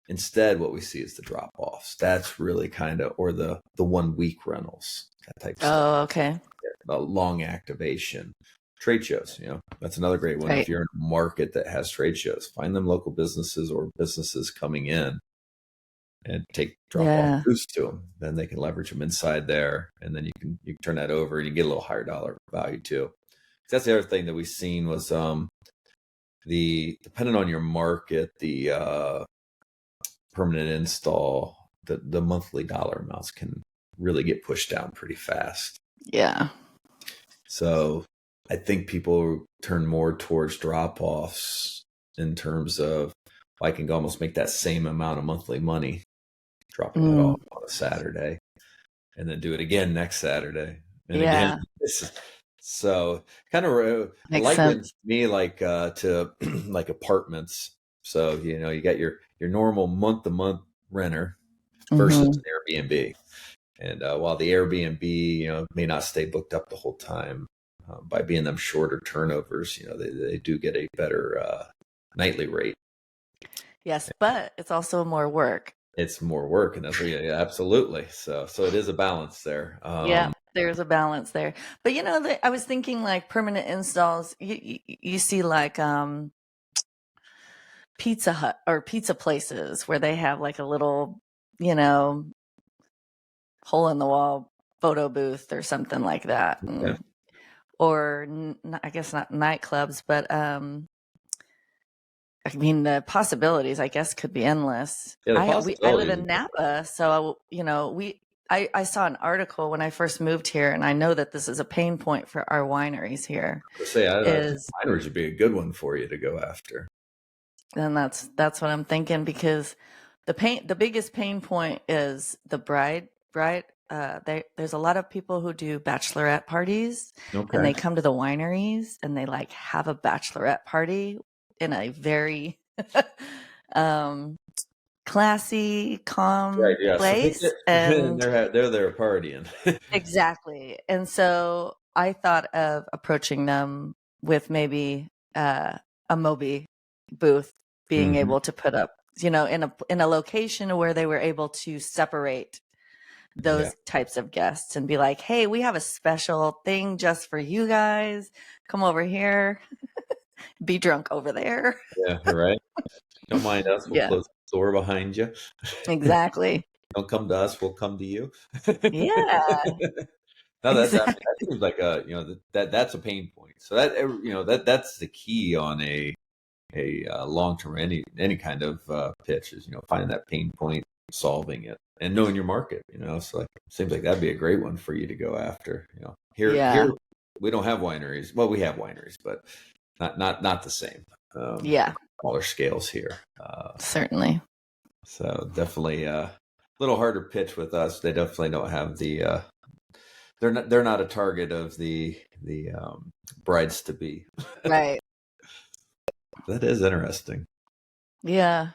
Instead, what we see is the drop offs. That's really kind of, or the 1 week rentals, that type of stuff.
Oh, okay.
A long activation. Trade shows, that's another great one. If
Right.
you're in a market that has trade shows, find them local businesses or businesses coming in and take drop off
Yeah.
booths to them. Then they can leverage them inside there, and then you can turn that over and you get a little higher dollar value too. That's the other thing that we've seen was the depending on your market, the permanent install, the monthly dollar amounts can really get pushed down pretty fast.
Yeah.
So I think people turn more towards drop offs in terms of, I can almost make that same amount of monthly money dropping that
Mm,
off on a Saturday, and then do it again next Saturday and again.
yeah.
So kind of
Makes
likened
sense.
me like to like apartments. So you got your normal month to month renter versus
Hmm.
an Airbnb. And while the Airbnb, may not stay booked up the whole time, by being them shorter turnovers, they do get a better nightly rate.
Yes, but it's also more work.
It's more work, and that's yeah, absolutely. So it is a balance there.
Yeah, there's a balance there. But I was thinking like permanent installs. You see like Pizza Hut or pizza places where they have like a little, you know, hole in the wall photo booth or something like that,
Yeah,
or I guess not nightclubs, but I mean, the possibilities, I guess, could be endless.
yeah, the
I live
possibilities.
in Napa, so I saw an article when I first moved here, and I know that this is a pain point for our wineries here.
To say, I think
Is
minors would be a good one for you to go after.
And that's what I'm thinking, because the biggest pain point is the bride. There's a lot of people who do bachelorette parties, and
Okay.
they come to the wineries and they like have a bachelorette party in a very um, classy, calm
Right. Yeah. So
place.
and
And
they're there partying.
exactly. And so I thought of approaching them with maybe a Mobi booth, being
Hmm.
able to put up, in a location where they were able to separate
Yeah.
those types of guests and be like, hey, we have a special thing just for you guys. Come over here, be drunk over there.
Yeah. Right. Don't mind us. We'll
Yeah,
close the door behind you.
exactly.
Don't come to us. We'll come to you.
Yeah,
No,
exactly.
that seems like that's a pain point. So that's the key on a long term any kind of pitch is finding that pain point, solving it, and knowing your market. So like seems like that'd be a great one for you to go after. Here
Yeah,
we don't have wineries. Well, we have wineries, but not the same.
yeah,
Smaller scales here.
certainly.
So definitely a little harder pitch with us. They definitely don't have the. They're not a target of the brides to be.
Right.
That is interesting.
Yeah.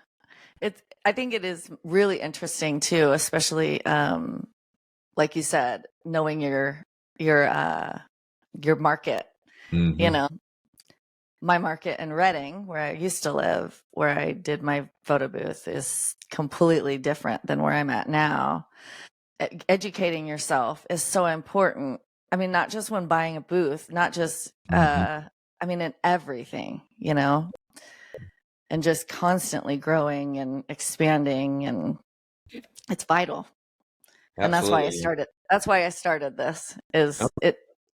I think it is really interesting too, especially like you said, knowing your market. You
Hmm.
know, my market in Reading, where I used to live, where I did my photo booth, is completely different than where I'm at now. Educating yourself is so important. I mean, not just when buying a booth, not just
Hmm.
I mean in everything, and just constantly growing and expanding, and it's vital. And
Absolutely.
that's why I started this.
Yep.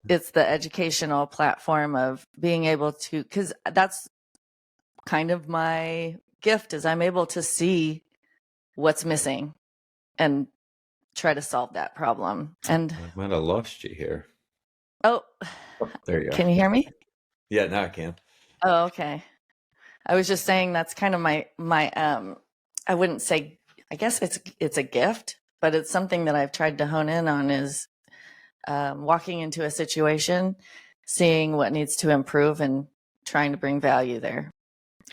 It's the educational platform of being able to, because that's kind of my gift, is I'm able to see what's missing and try to solve that problem. And
I might have lost you here.
oh,
Oh, there you are.
can you hear me?
Yeah, now I can.
Oh, okay. I was just saying that's kind of my I wouldn't say, I guess it's a gift, but it's something that I've tried to hone in on, is walking into a situation, seeing what needs to improve and trying to bring value there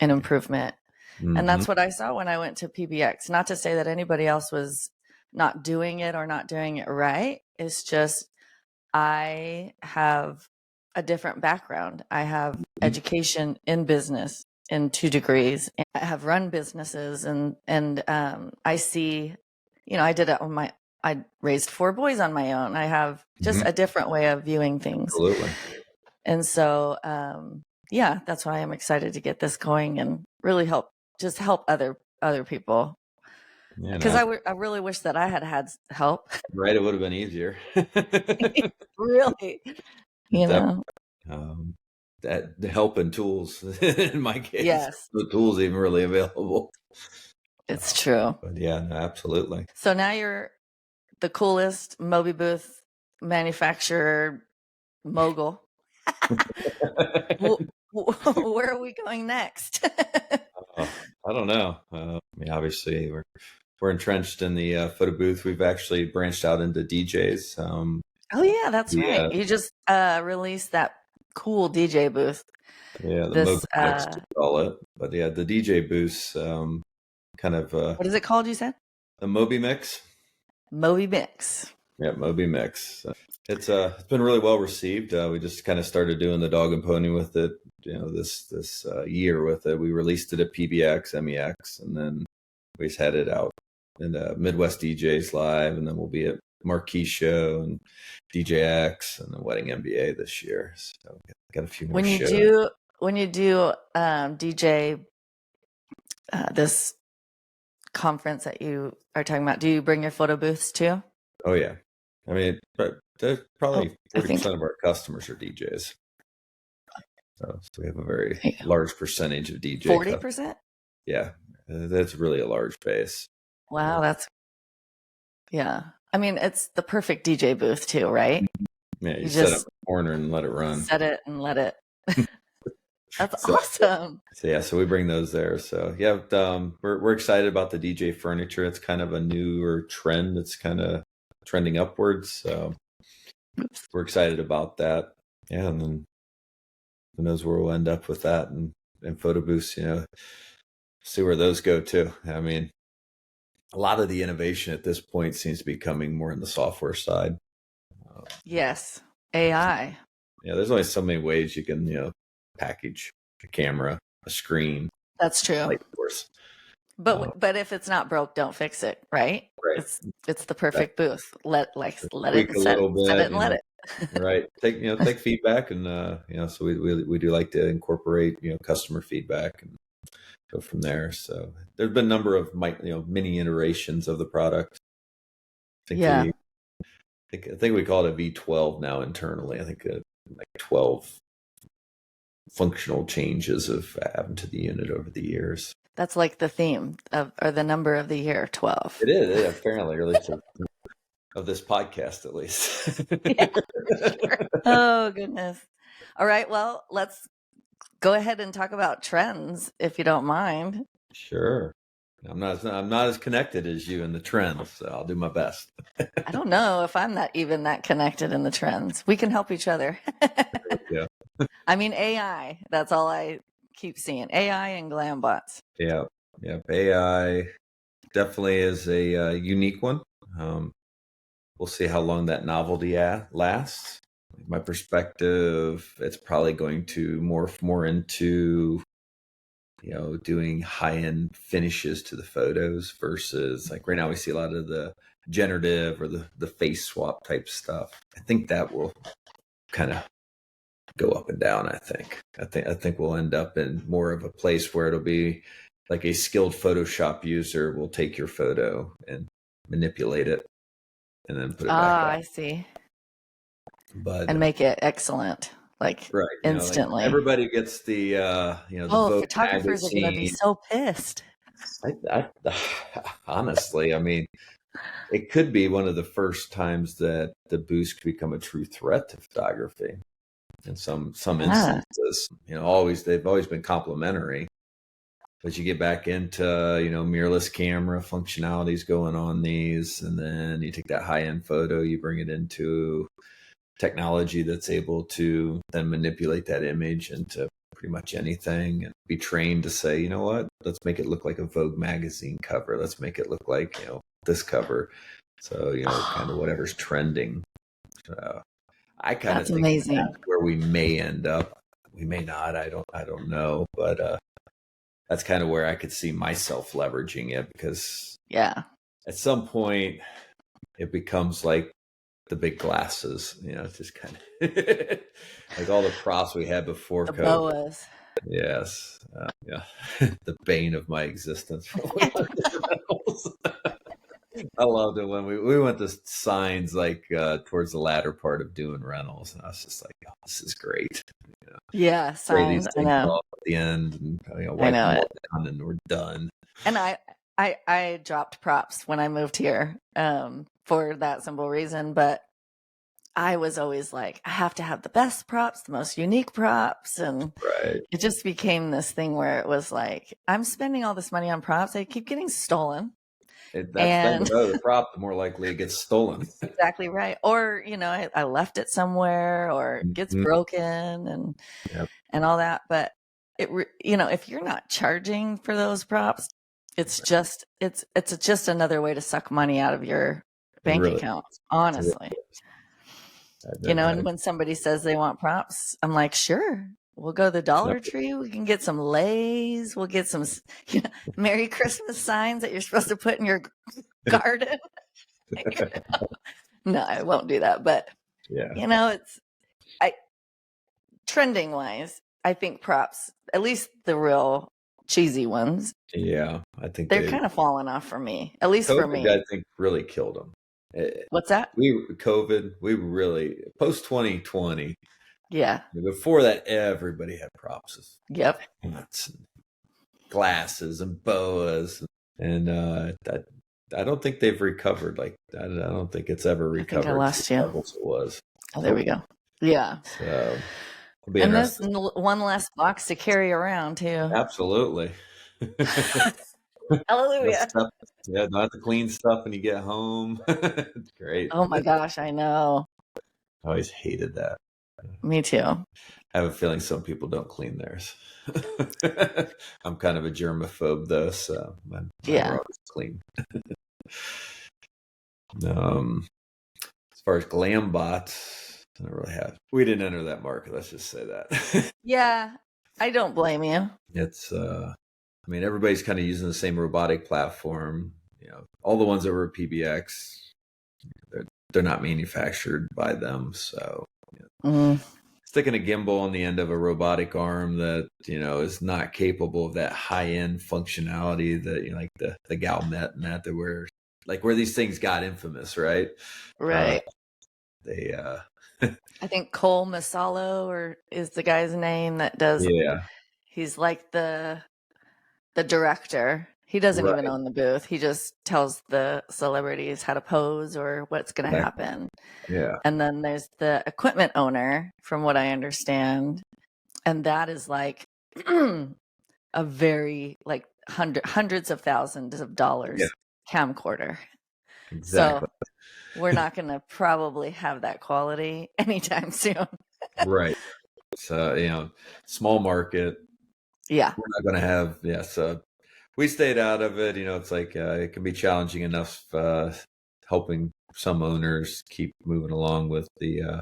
and improvement. And
Hmm.
that's what I saw when I went to PBX. Not to say that anybody else was not doing it or not doing it right. It's just I have a different background. I have education in business in 2 degrees. And I have run businesses, and I see, I did it on my. I raised 4 boys on my own. I have just
Hmm.
a different way of viewing things,
Absolutely.
and so yeah, that's why I'm excited to get this going and really help other people,
Yeah,
because
no,
I really wish that I had had help.
right. It would have been easier.
Really, you
Definitely.
know.
That the help and tools in my case,
Yes,
the tools even really available.
it's true.
But yeah, no, absolutely.
So now you're the coolest MobiBooth manufacturer mogul. Where are we going next?
I don't know. I mean, obviously, we're entrenched in the photo booth. We've actually branched out into DJs.
Oh yeah, that's right.
Yeah,
You just released that cool DJ booth.
the
This
Mobi Mix we call it. But yeah, the DJ booths, kind of
what is it called, you said?
the Mobi Mix.
Moby Mix.
Yeah, Mobi Mix. It's been really well received. We just kind of started doing the dog and pony with it. This year with it. We released it at PBX, MEX, and then we just had it out in Midwest DJs Live, and then we'll be at Marquee Show and DJX and the Wedding MBA this year. So got a few more
When you
shows.
do DJ this conference that you are talking about, do you bring your photo booths too?
Oh yeah, I mean, there's
Oh,
probably
I
40%
think
of our customers are DJs. So we have a very large percentage of DJ customers.
40%.
Yeah, that's really a large base.
Wow, yeah. I mean, it's the perfect DJ booth too, right?
Yeah, you
You
set up
just
a corner and let it run.
set it and let it. That's
So,
awesome.
so yeah, so we bring those there. So yeah, we're excited about the DJ furniture. It's kind of a newer trend. It's kind of trending upwards. So we're excited about that. Yeah, and then who knows where we'll end up with that and photo booths. see where those go too. I mean, a lot of the innovation at this point seems to be coming more in the software side. Uh,
Yes. AI.
yeah, there's only so many ways you can, package a camera, a screen,
That's true.
light source.
But if it's not broke, don't fix it, right?
Right.
It's the perfect booth. Let it
Tweak
and
a little
set it
bit,
and let it.
right. Take feedback, and so we do like to incorporate customer feedback and go from there. So there's been a number of mini iterations of the product.
Yeah.
I think we call it a V12 now internally. I think like 12 functional changes have happened to the unit over the years.
That's like the theme or the number of the year, 12.
It is, apparently, or at least of this podcast, at least.
Yeah, sure. Oh, goodness. All right. Well, let's go ahead and talk about trends, if you don't mind.
Sure. I'm not as connected as you in the trends, so I'll do my best.
I don't know if I'm even that connected in the trends. We can help each other.
Yeah.
I mean, AI. That's all I keep seeing. AI and glam bots.
Yeah. Yeah. AI definitely is a unique one. We'll see how long that novelty lasts. My perspective, it's probably going to morph more into doing high-end finishes to the photos versus like right now we see a lot of the generative or the face swap type stuff. I think that will kind of go up and down. I think we'll end up in more of a place where it'll be like a skilled Photoshop user will take your photo and manipulate it and then put it back up.
I see.
But
and make it excellent, like
right,
instantly.
like everybody gets the the Vogue
photographers
magazine.
are going to be so pissed.
I honestly, I mean, it could be one of the first times that the boost could become a true threat to photography. In some instances, they've always been complementary, but you get back into mirrorless camera functionalities going on these, and then you take that high end photo, you bring it into technology that's able to then manipulate that image into pretty much anything and be trained to say, you know what, let's make it look like a Vogue magazine cover. Let's make it look like, this cover. So, kind of whatever's trending. I kind of think
amazing.
That's where we may end up. We may not. I don't know. But that's kind of where I could see myself leveraging it, because
at
some point it becomes like the big glasses, it's just kind of like all the props we had before
the
COVID.
boas.
Yes. Yeah. The bane of my existence. I loved it when we went to signs like towards the latter part of doing rentals, and I was just like, oh, this is great.
Yeah, signs.
I know. Off at the end, and wipe them all down, and we're done.
And I dropped props when I moved here for that simple reason, but I was always like, I have to have the best props, the most unique props. And it just became this thing where it was like, I'm spending all this money on props. I keep getting stolen.
The prop, the more likely it gets stolen.
Exactly right. Or, I left it somewhere, or it gets broken and all that. But if you're not charging for those props, it's just another way to suck money out of your bank account, honestly. And when somebody says they want props, I'm like, sure, we'll go to the Dollar Tree. We can get some Lay's. We'll get some, Merry Christmas signs that you're supposed to put in your garden. No, I won't do that. But, trending wise, I think props, at least the real cheesy ones.
Yeah, I think
they're kind of falling off for me, at least for me.
I think really killed them.
What's that?
We really post 2020.
Yeah.
Before that, everybody had props.
Yep.
Glasses and boas, and I don't think they've recovered. Like I don't think it's ever recovered.
I think I lost you.
It was.
Oh, there we go. Yeah.
So,
and there's one less box to carry around too.
Absolutely.
Hallelujah.
Don't have to clean stuff when you get home. It's great.
Oh my gosh, I know.
I always hated that.
Me too.
I have a feeling some people don't clean theirs. I'm kind of a germaphobe though, so mine are
Yeah.
always clean. As far as glam bots, I don't really have. We didn't enter that market. Let's just say that.
Yeah. I don't blame you.
It's I mean, everybody's kind of using the same robotic platform. All the ones that were PBX, they're not manufactured by them. So
Mm,
sticking a gimbal on the end of a robotic arm that is not capable of that high end functionality that like the Galmet and that where these things got infamous, right? Uh,
right.
they
I think Cole Masalo or is the guy's name that does.
yeah,
He's like the director. He doesn't even
right,
own the booth. He just tells the celebrities how to pose or what's going to
exactly.
happen.
Yeah,
And then there's the equipment owner, from what I understand, and that is like a very like hundreds of thousands of
yeah,
dollars camcorder. So
exactly.
we're not going to probably have that quality anytime soon.
Right. So small market.
Yeah.
We're not going to have So we stayed out of it. It's like it can be challenging enough helping some owners keep moving along with the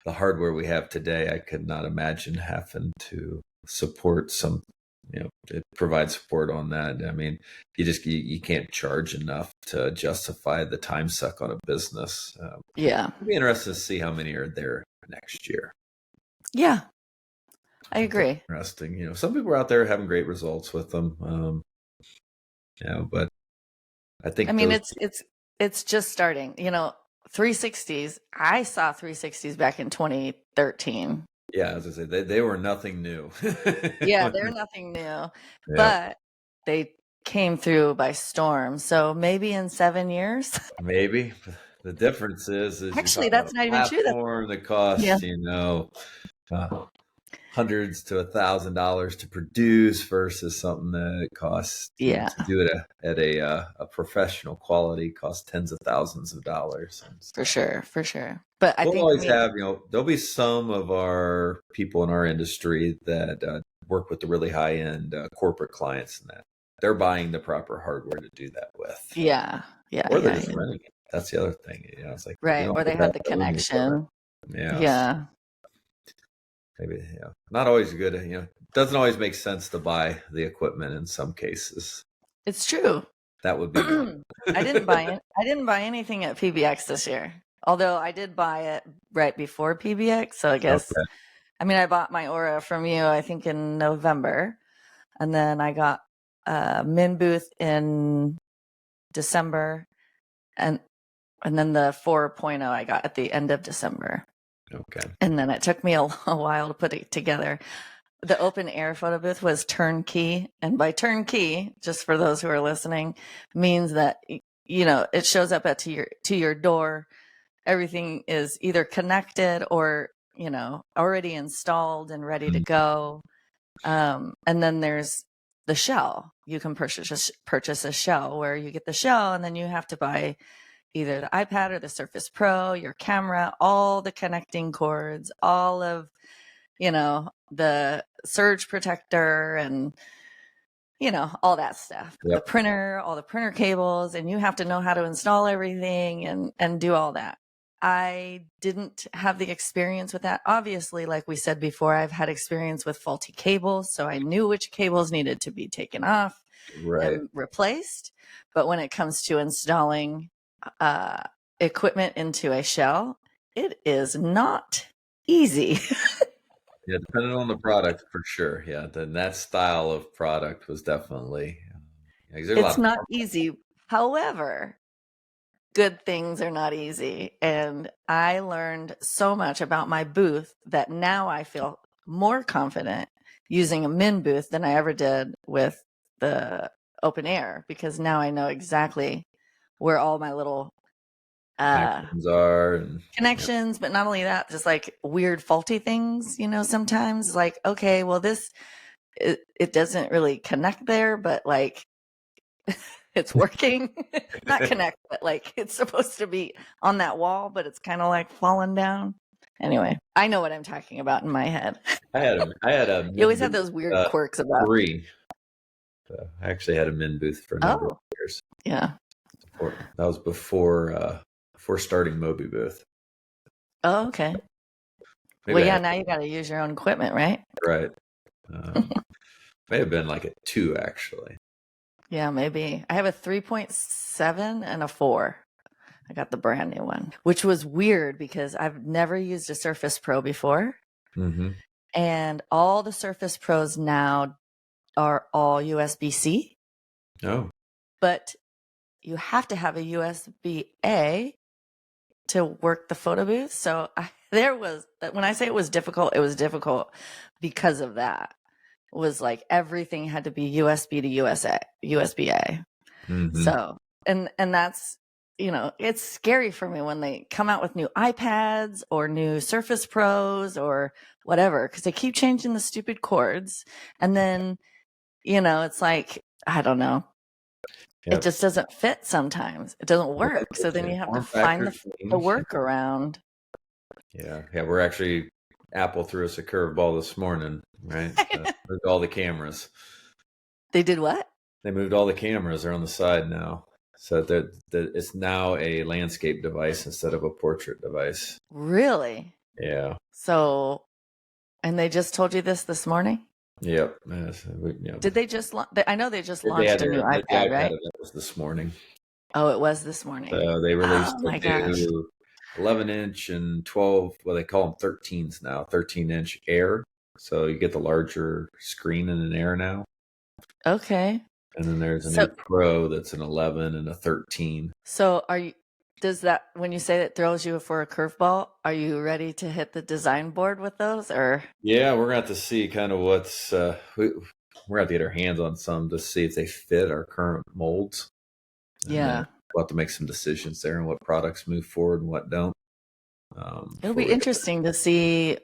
hardware we have today. I could not imagine having to support to provide support on that. I mean, you can't charge enough to justify the time suck on a business.
Yeah.
It'll be interesting to see how many are there next year.
Yeah. I
Think that's
agree.
interesting. Some people are out there having great results with them. But I
I
think
mean,
those,
it's just starting. 360s. I saw 360s back in 2013.
yeah, as I say, they were nothing new.
Yeah, they're nothing new,
Yeah,
but they came through by storm. So maybe in 7 years.
maybe. The difference is you're
Actually,
talking about
that's
a
not even true.
platform that
Yeah.
costs, uh, hundreds to $1,000 to produce versus something that costs,
Yeah,
to do it at a professional quality costs tens of thousands of dollars. And
for
so
sure, for sure. But I
we'll
think
always have, there'll be some of our people in our industry that work with the really high end corporate clients, and that they're buying the proper hardware to do that with,
yeah, yeah,
or they're
yeah,
just
yeah.
renting it. That's the other thing. It's like you
Right.
don't
Or they
always have
have the
to own the equipment.
connection.
Yes,
Yeah,
maybe. Not always good. Doesn't always make sense to buy the equipment in some cases.
it's true.
That would be one.
I didn't buy it. I didn't buy anything at PBX this year. Although I did buy it right before PBX, so I guess
Okay.
I mean I bought my Aura from you I think in November, and then I got Min Booth in December, and then the 4.0 I got at the end of December.
Okay.
And then it took me a while to put it together. The open air photo booth was turnkey. And by turnkey, just for those who are listening, means that, it shows up to your door. Everything is either connected or, already installed and ready to
Mm,
go. And then there's the shell. You can purchase a shell where you get the shell and then you have to buy either the iPad or the Surface Pro, your camera, all the connecting cords, all of, the surge protector and, all that stuff, the
Yep.
printer, all the printer cables, and you have to know how to install everything and do all that. I didn't have the experience with that. Obviously, like we said before, I've had experience with faulty cables, so I knew which cables needed to be taken off
Right.
and replaced. But when it comes to installing uh, equipment into a shell, it is not easy.
Yeah, depending on the product for sure. Yeah, then that style of product was definitely 'cause there's a
It's
lot
not
of
easy. However, good things are not easy. And I learned so much about my booth that now I feel more confident using a min booth than I ever did with the open air, because now I know exactly where all my little uh,
connections are, and yeah,
connections, but not only that, just like weird faulty things, sometimes like, okay, well, it doesn't really connect there, but like it's working. Not connect, but like it's supposed to be on that wall, but it's kind of like falling down. Anyway, I know what I'm talking about in my head.
I had a
You always have
MobiBooth
those weird quirks about.
3. I actually had a MobiBooth for a number of years.
Yeah.
That was before starting MobiBooth.
Oh, okay.
Maybe
Well, now you got to use your own equipment, right?
Right. May have been like a 2, actually.
Yeah, maybe. I have a 3.7 and a 4. I got the brand new one, which was weird because I've never used a Surface Pro before.
Mm-hmm.
And all the Surface Pros now are all USB-C.
Oh.
But you have to have a USB-A to work the photo booth. So when I say it was difficult because of that. It was like everything had to be USB to USB-A.
Mm-hmm.
So, and that's, it's scary for me when they come out with new iPads or new Surface Pros or whatever, because they keep changing the stupid cords. And then, it's like, I don't know. Yep. It just doesn't fit sometimes. It doesn't work. So then you have to find the workaround.
Yeah. We're actually, Apple threw us a curveball this morning, right? Moved all the cameras.
They did what?
They moved all the cameras. They're on the side now. So it's now a landscape device instead of a portrait device.
Really?
Yeah.
So, and they just told you this morning?
Yep.
Did they just? I know they just launched a new iPad, right?
That was this morning.
Oh, it was this morning.
So they released a new 11-inch and 12. Well, they call them 13s now. 13-inch Air. So you get the larger screen in an Air now.
Okay.
And then there's a new Pro that's an 11 and a 13.
So does that, when you say it throws you for a curveball, are you ready to hit the design board with those, or?
Yeah, we're going to have to see kind of what's, we're going to have to get our hands on some to see if they fit our current molds.
Yeah.
We'll have to make some decisions there and what products move forward and what don't.
It'll be interesting to see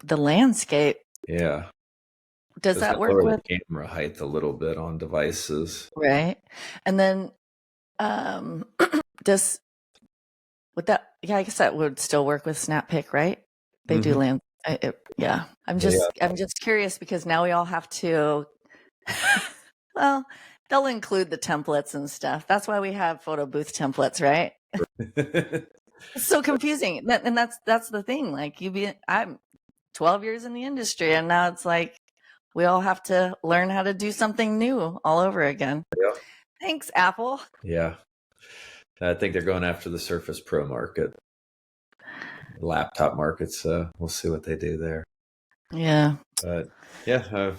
the landscape.
Yeah.
Does that work with
camera height a little bit on devices?
Right. And then I guess that would still work with SnapPic, right? They do land. Yeah. I'm just curious because now we all have to, well, they'll include the templates and stuff. That's why we have photo booth templates, right? It's so confusing. And that's the thing. Like I'm 12 years in the industry and now it's like, we all have to learn how to do something new all over again.
Yeah.
Thanks, Apple.
Yeah. I think they're going after the Surface Pro market, laptop markets. We'll see what they do there.
Yeah.
But yeah,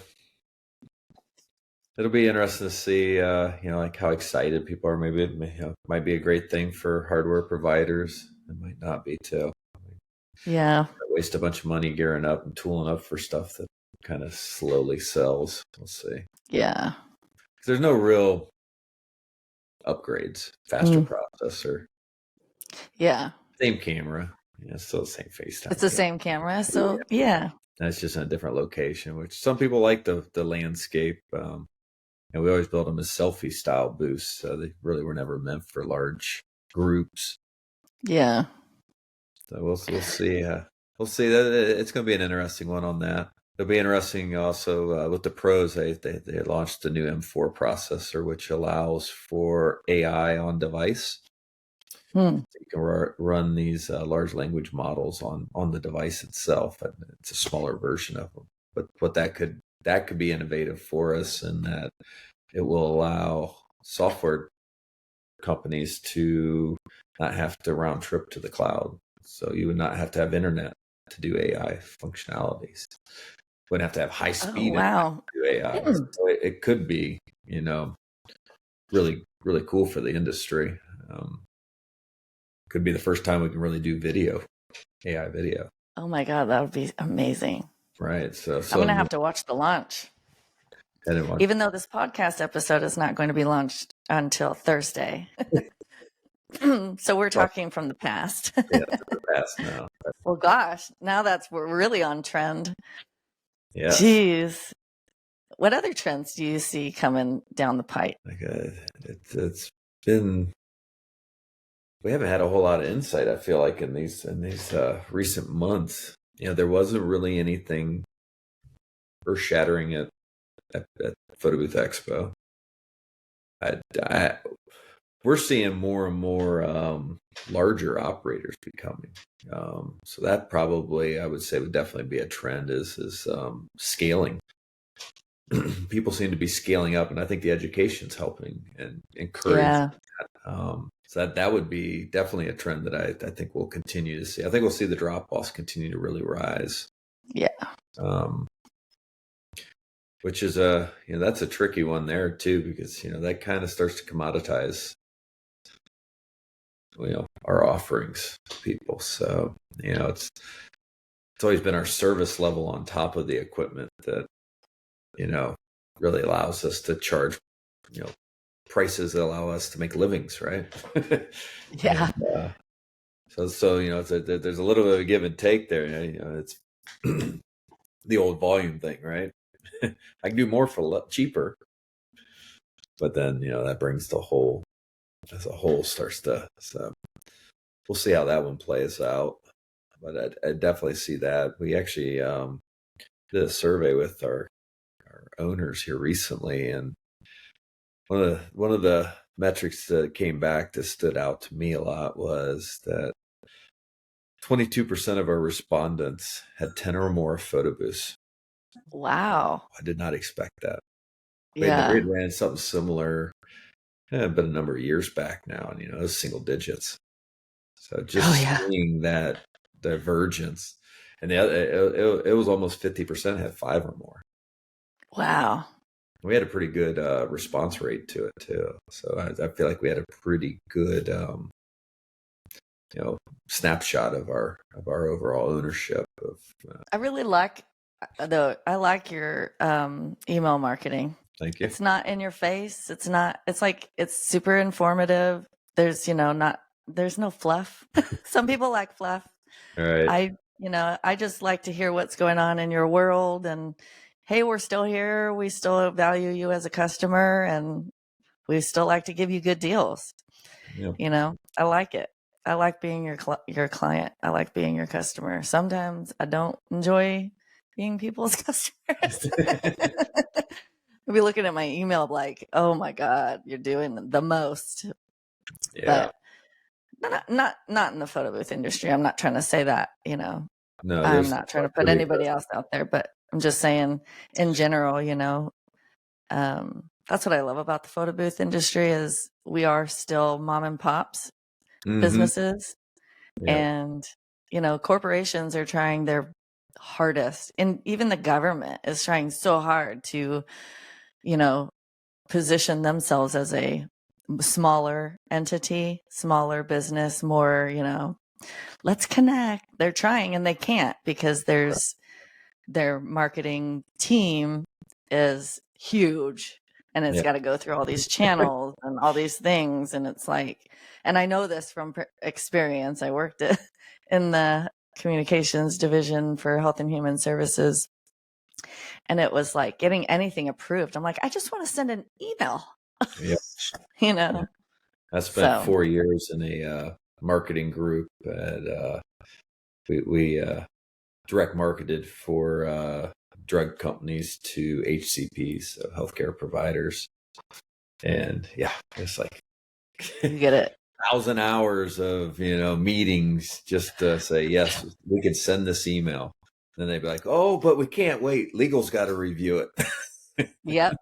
it'll be interesting to see, like how excited people are. Maybe it might be a great thing for hardware providers. It might not be too.
Yeah.
Waste a bunch of money gearing up and tooling up for stuff that kind of slowly sells. We'll see.
Yeah.
There's no real upgrades, faster processor.
Yeah.
Same camera. Yeah, it's still the same FaceTime.
It's the same camera. So yeah.
That's just in a different location, which some people like the landscape. And we always build them as selfie style booths. So they really were never meant for large groups.
Yeah.
So we'll see. We'll see. It's going to be an interesting one on that. It'll be interesting also with the pros. They launched the new M4 processor, which allows for AI on device. So you can run these large language models on the device itself. It's a smaller version of them, but what that could be innovative for us in that it will allow software companies to not have to round trip to the cloud. So you would not have to have internet to do AI functionalities. Wouldn't have to have high speed to do AI. So it could be, really, really cool for the industry. Could be the first time we can really do video, AI video.
Oh my God, that would be amazing.
Right. So
I'm going to have to watch the launch. Even though this podcast episode is not going to be launched until Thursday. So we're talking from the past.
Yeah, the past now.
Well, gosh, now we're really on trend.
Yeah.
Jeez. What other trends do you see coming down the pipe?
It's been we haven't had a whole lot of insight. I feel like in these recent months, there wasn't really anything earth shattering at Photo Booth Expo. I we're seeing more and more larger operators becoming. So that probably, I would say, would definitely be a trend is scaling. People seem to be scaling up, and I think the education's helping and encouraging
Yeah.
that. So that would be definitely a trend that I think we'll continue to see. I think we'll see the drop offs continue to really rise.
Yeah.
Which is that's a tricky one there too, because that kind of starts to commoditize our offerings to people. So it's always been our service level on top of the equipment that really allows us to charge prices that allow us to make livings, right?
Yeah.
And, so there's a little bit of a give and take there. It's the old volume thing, right? I can do more for a lot cheaper, but then that brings the whole as a whole starts to. So we'll see how that one plays out. But I definitely see that. We actually did a survey with our owners here recently, and one of the metrics that came back that stood out to me a lot was that 22% of our respondents had 10 or more photo booths.
Wow.
I did not expect that. We
Yeah.
had ran something similar, been a number of years back now, and it was single digits. So just seeing that divergence, and the other, it was almost 50% had 5 or more.
Wow.
We had a pretty good response rate to it too. So I feel like we had a pretty good snapshot of our overall ownership of.
I really like your email marketing.
Thank you.
It's not in your face. It's not. It's like it's super informative. There's there's no fluff. Some people like fluff.
All right.
I just like to hear what's going on in your world, and hey, we're still here. We still value you as a customer, and we still like to give you good deals.
Yeah.
I like it. I like being your client. I like being your customer. Sometimes I don't enjoy being people's customers. I'll be looking at my email like, oh my God, you're doing the most.
Yeah.
But not in the photo booth industry. I'm not trying to say that,
No,
I'm not trying to put anybody else out there, but I'm just saying in general, that's what I love about the photo booth industry is we are still mom and pops businesses.
Yeah.
And, corporations are trying their hardest, and even the government is trying so hard to, position themselves as a smaller entity, smaller business, more, let's connect. They're trying and they can't because their marketing team is huge and it's got to go through all these channels and all these things. And it's like, and I know this from experience. I worked in the communications division for Health and Human Services. And it was like getting anything approved. I'm like, I just want to send an email.
Yeah. I spent 4 years in a marketing group, and we direct marketed for drug companies to HCPs, so healthcare providers. And yeah, it's like
you get it.
1,000 hours of meetings just to say yes, we can send this email. Then they'd be like, oh, but we can't wait. Legal's got to review it.
Yep.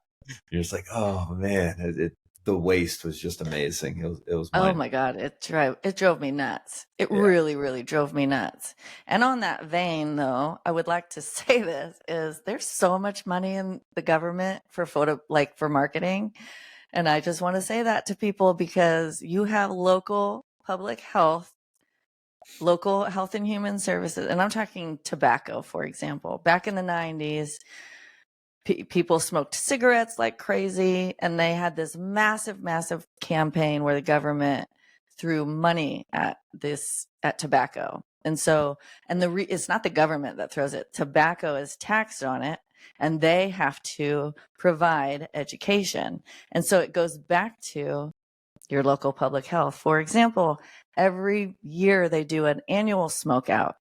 You're just like, oh man, the waste was just amazing. It was
Oh my God, it drove me nuts. It really, really drove me nuts. And on that vein, though, I would like to say this is there's so much money in the government for for marketing. And I just want to say that to people because you have local health and human services. And I'm talking tobacco, for example. Back in the 90s, people smoked cigarettes like crazy, and they had this massive, massive campaign where the government threw money at tobacco. And so, it's not the government that throws it. Tobacco is taxed on it, and they have to provide education. And so it goes back to your local public health. For example, Every year they do an annual smoke out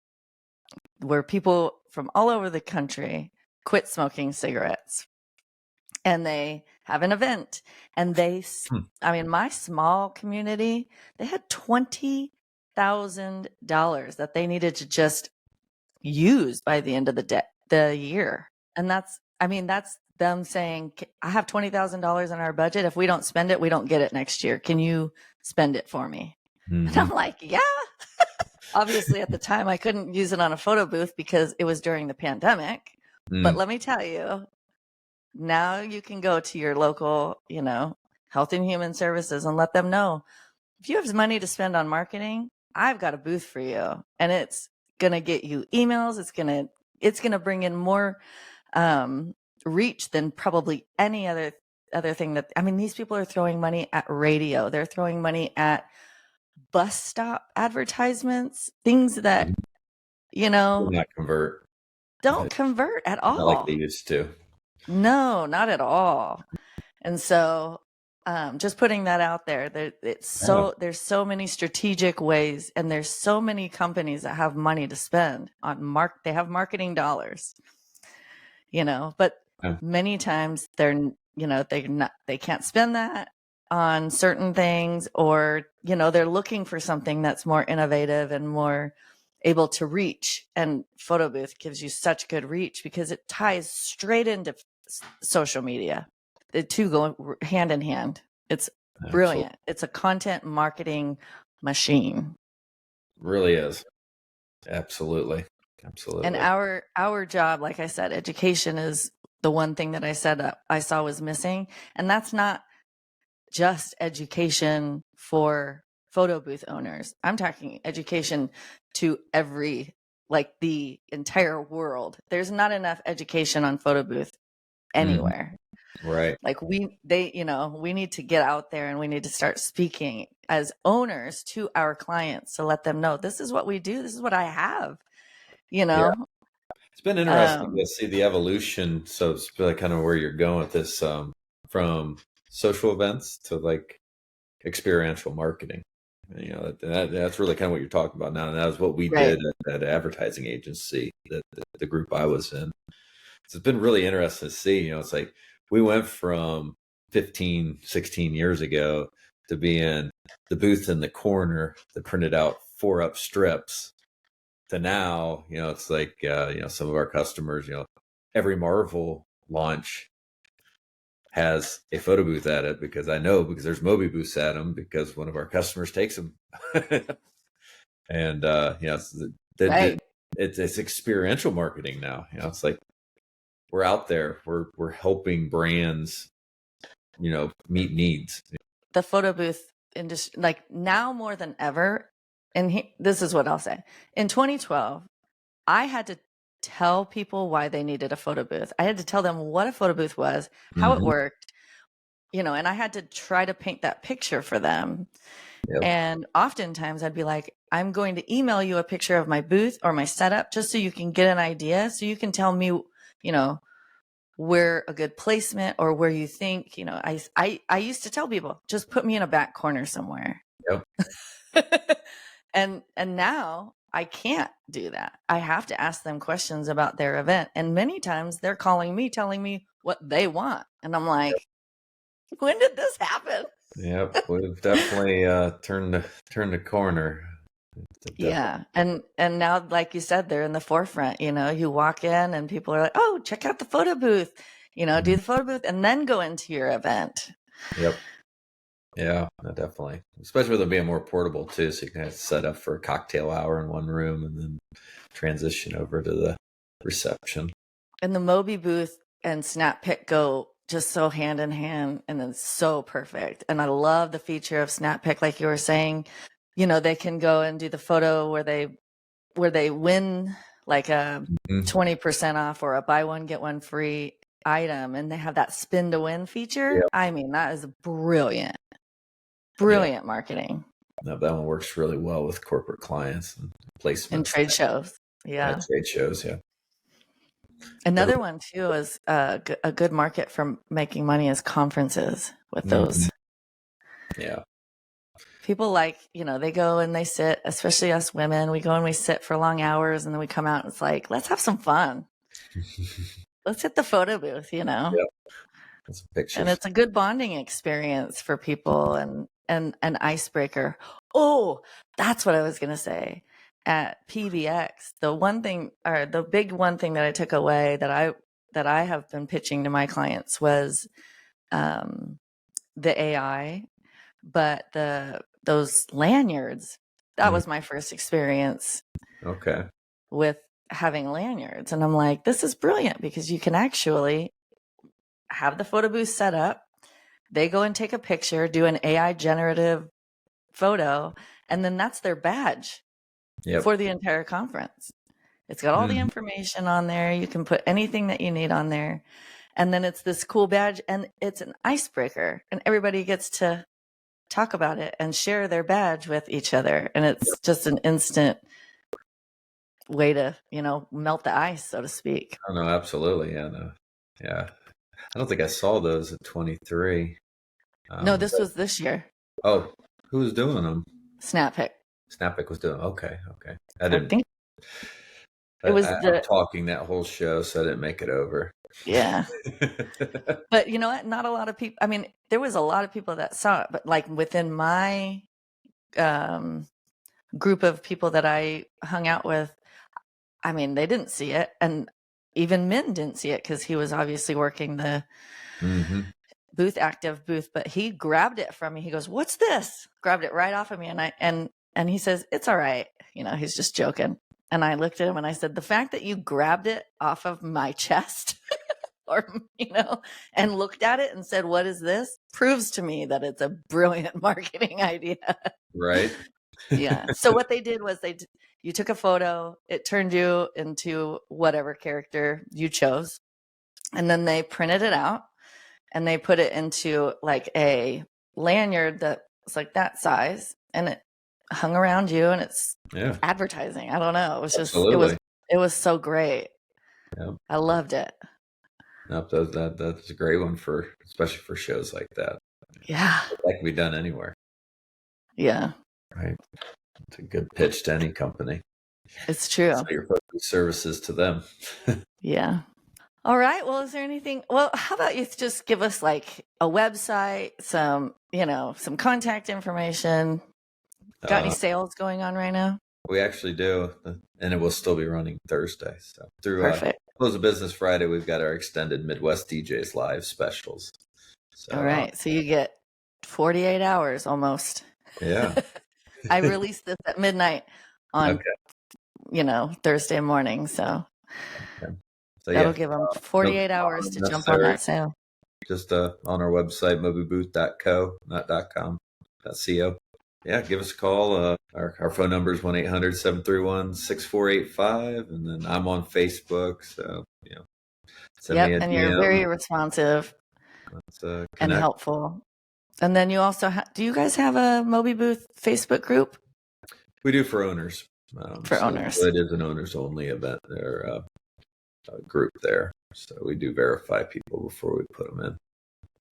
where people from all over the country quit smoking cigarettes, and they have an event, and I mean, my small community, they had $20,000 that they needed to just use by the end of the year. And that's them saying, I have $20,000 in our budget. If we don't spend it, we don't get it next year. Can you spend it for me? Mm-hmm. And I'm like, yeah. Obviously, at the time, I couldn't use it on a photo booth because it was during the pandemic. But let me tell you, now you can go to your local, Health and Human Services and let them know, if you have money to spend on marketing, I've got a booth for you. And it's going to get you emails. It's going to bring in more reach than probably any other thing these people are throwing money at radio. They're throwing money at bus stop advertisements, things that,
not convert.
Don't convert at all.
Not like they used to.
No, not at all. And so just putting that out there, there's so many strategic ways, and there's so many companies that have money to spend on they have marketing dollars, but many times they can't spend that on certain things, or, they're looking for something that's more innovative and more able to reach. And photo booth gives you such good reach because it ties straight into social media. The two go hand in hand. It's brilliant. Absolutely. It's a content marketing machine.
It really is. Absolutely.
And our job, like I said, education is the one thing that I saw was missing. And that's not just education for photo booth owners. I'm talking education to the entire world. There's not enough education on photo booth anywhere.
Right.
Like we need to get out there, and we need to start speaking as owners to our clients to let them know, this is what we do. This is what I have, Yeah.
It's been interesting to see the evolution. So it's really kind of where you're going with this, from social events to like experiential marketing. That's really kind of what you're talking about now. And that was what we did at an advertising agency, the group I was in. So it's been really interesting to see, it's like we went from 15, 16 years ago to being the booth in the corner that printed out 4-up strips to now, it's like, some of our customers, every Marvel launch has a photo booth at it, because there's MobiBooths at them, because one of our customers takes them. And, it's experiential marketing now. It's like, we're out there, we're helping brands, meet needs.
The photo booth industry, like now more than ever, and this is what I'll say. In 2012, I had to tell people why they needed a photo booth. I had to tell them what a photo booth was, how it worked, and I had to try to paint that picture for them. Yep. And oftentimes I'd be like, I'm going to email you a picture of my booth or my setup just so you can get an idea, so you can tell me, where a good placement, or where you think, I used to tell people, just put me in a back corner somewhere. Yep. And now I can't do that. I have to ask them questions about their event. And many times they're calling me, telling me what they want. And I'm like, when did this happen?
Yep. We've definitely turned the corner.
Yeah. And now, like you said, they're in the forefront. You walk in and people are like, oh, check out the photo booth, do the photo booth and then go into your event.
Yep. Yeah, definitely. Especially with it being more portable too. So you can set up for a cocktail hour in one room and then transition over to the reception. And
the MobiBooth and SnapPic go just so hand in hand, and it's so perfect. And I love the feature of SnapPic, like you were saying. They can go and do the photo where they win like a 20% off or a buy one get one free item, and they have that spin to win feature. Yep. I mean, that is brilliant marketing.
No, that one works really well with corporate clients and placements
and trade shows. Yeah,
trade shows. Yeah.
Another one too is a good market for making money is conferences with those.
Yeah.
People like, they go and they sit, especially us women, we go and we sit for long hours and then we come out and it's like, let's have some fun. Let's hit the photo booth,
Yep. That's some
and
pictures.
it's a good bonding experience for people and an icebreaker. Oh, that's what I was going to say. At PBX, the big one thing that I took away that I have been pitching to my clients was the AI, but those lanyards. That was my first experience
Okay.
with having lanyards, and I'm like, this is brilliant because you can actually have the photo booth set up. They go and take a picture, do an AI generative photo, and then that's their badge for the entire conference. It's got all the information on there. You can put anything that you need on there. And then it's this cool badge and it's an icebreaker and everybody gets to talk about it and share their badge with each other. And it's just an instant way to, melt the ice, so to speak.
Oh, no, absolutely. Yeah. No. Yeah. I don't think I saw those at 23.
No, this was this year.
Oh, who was doing them?
Snappic.
Snappic was doing. Okay.
I think it was
I'm talking that whole show, so I didn't make it over.
Yeah. But you know what? Not a lot of people. I mean, there was a lot of people that saw it, but like within my group of people that I hung out with, I mean, they didn't see it, and even Min didn't see it because he was obviously working the active booth. But he grabbed it from me. He goes, "What's this?" Grabbed it right off of me, and he says, "It's all right." He's just joking. And I looked at him and I said, "The fact that you grabbed it off of my chest, or and looked at it and said, 'What is this?' proves to me that it's a brilliant marketing idea."
Right.
Yeah. So what they did was you took a photo, it turned you into whatever character you chose, and then they printed it out and they put it into like a lanyard that was like that size, and it hung around you, and it's advertising. I don't know. It was just it was so great.
Yep.
I loved it.
Nope, that's a great one especially for shows like that.
Yeah.
That can be done anywhere.
Yeah.
Right. It's a good pitch to any company.
It's true.
So your services to them.
Yeah. All right. Well, is there anything? Well, how about you just give us like a website, some contact information. Got any sales going on right now?
We actually do, and it will still be running Thursday. So through
Perfect.
Close of Business Friday, we've got our extended Midwest DJs live specials. So,
all right. So you get 48 hours almost.
Yeah.
I released this at midnight on, Thursday morning. So that'll give them 48 hours to jump on that sale.
Just on our website, MobiBooth.co, not .com, .co. Yeah, give us a call. Our phone number is 1-800-731-6485. And then I'm on Facebook. So, send me a
and
DM.
You're very responsive and helpful. And then you also do you guys have a MobiBooth Facebook group?
We do for owners.
Owners.
So it is an owners only event or group there. So we do verify people before we put them in.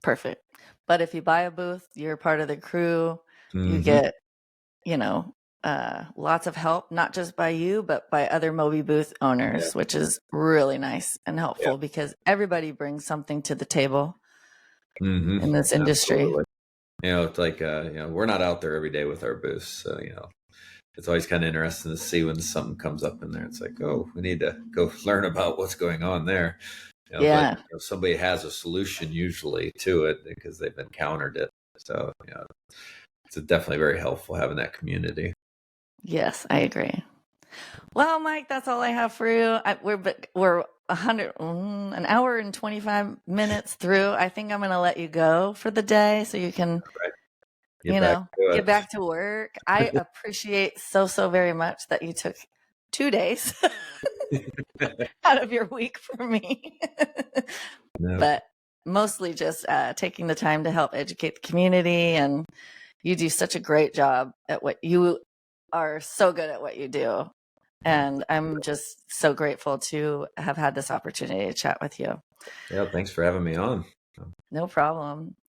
Perfect. But if you buy a booth, you're part of the crew. You get, lots of help, not just by you, but by other MobiBooth owners, which is really nice and helpful because everybody brings something to the table in this industry.
Absolutely. It's like, we're not out there every day with our booths. So, it's always kind of interesting to see when something comes up in there. It's like, oh, we need to go learn about what's going on there. But, somebody has a solution usually to it because they've encountered it. So, it's definitely very helpful having that community.
Yes, I agree. Well, Mike, that's all I have for you. We're an hour and 25 minutes through. I think I'm going to let you go for the day so you can, get back to work. I appreciate so very much that you took 2 days out of your week for me. No. But mostly just taking the time to help educate the community, and you do such a great job at what you are so good at what you do. And I'm just so grateful to have had this opportunity to chat with you.
Yeah, thanks for having me on.
No problem.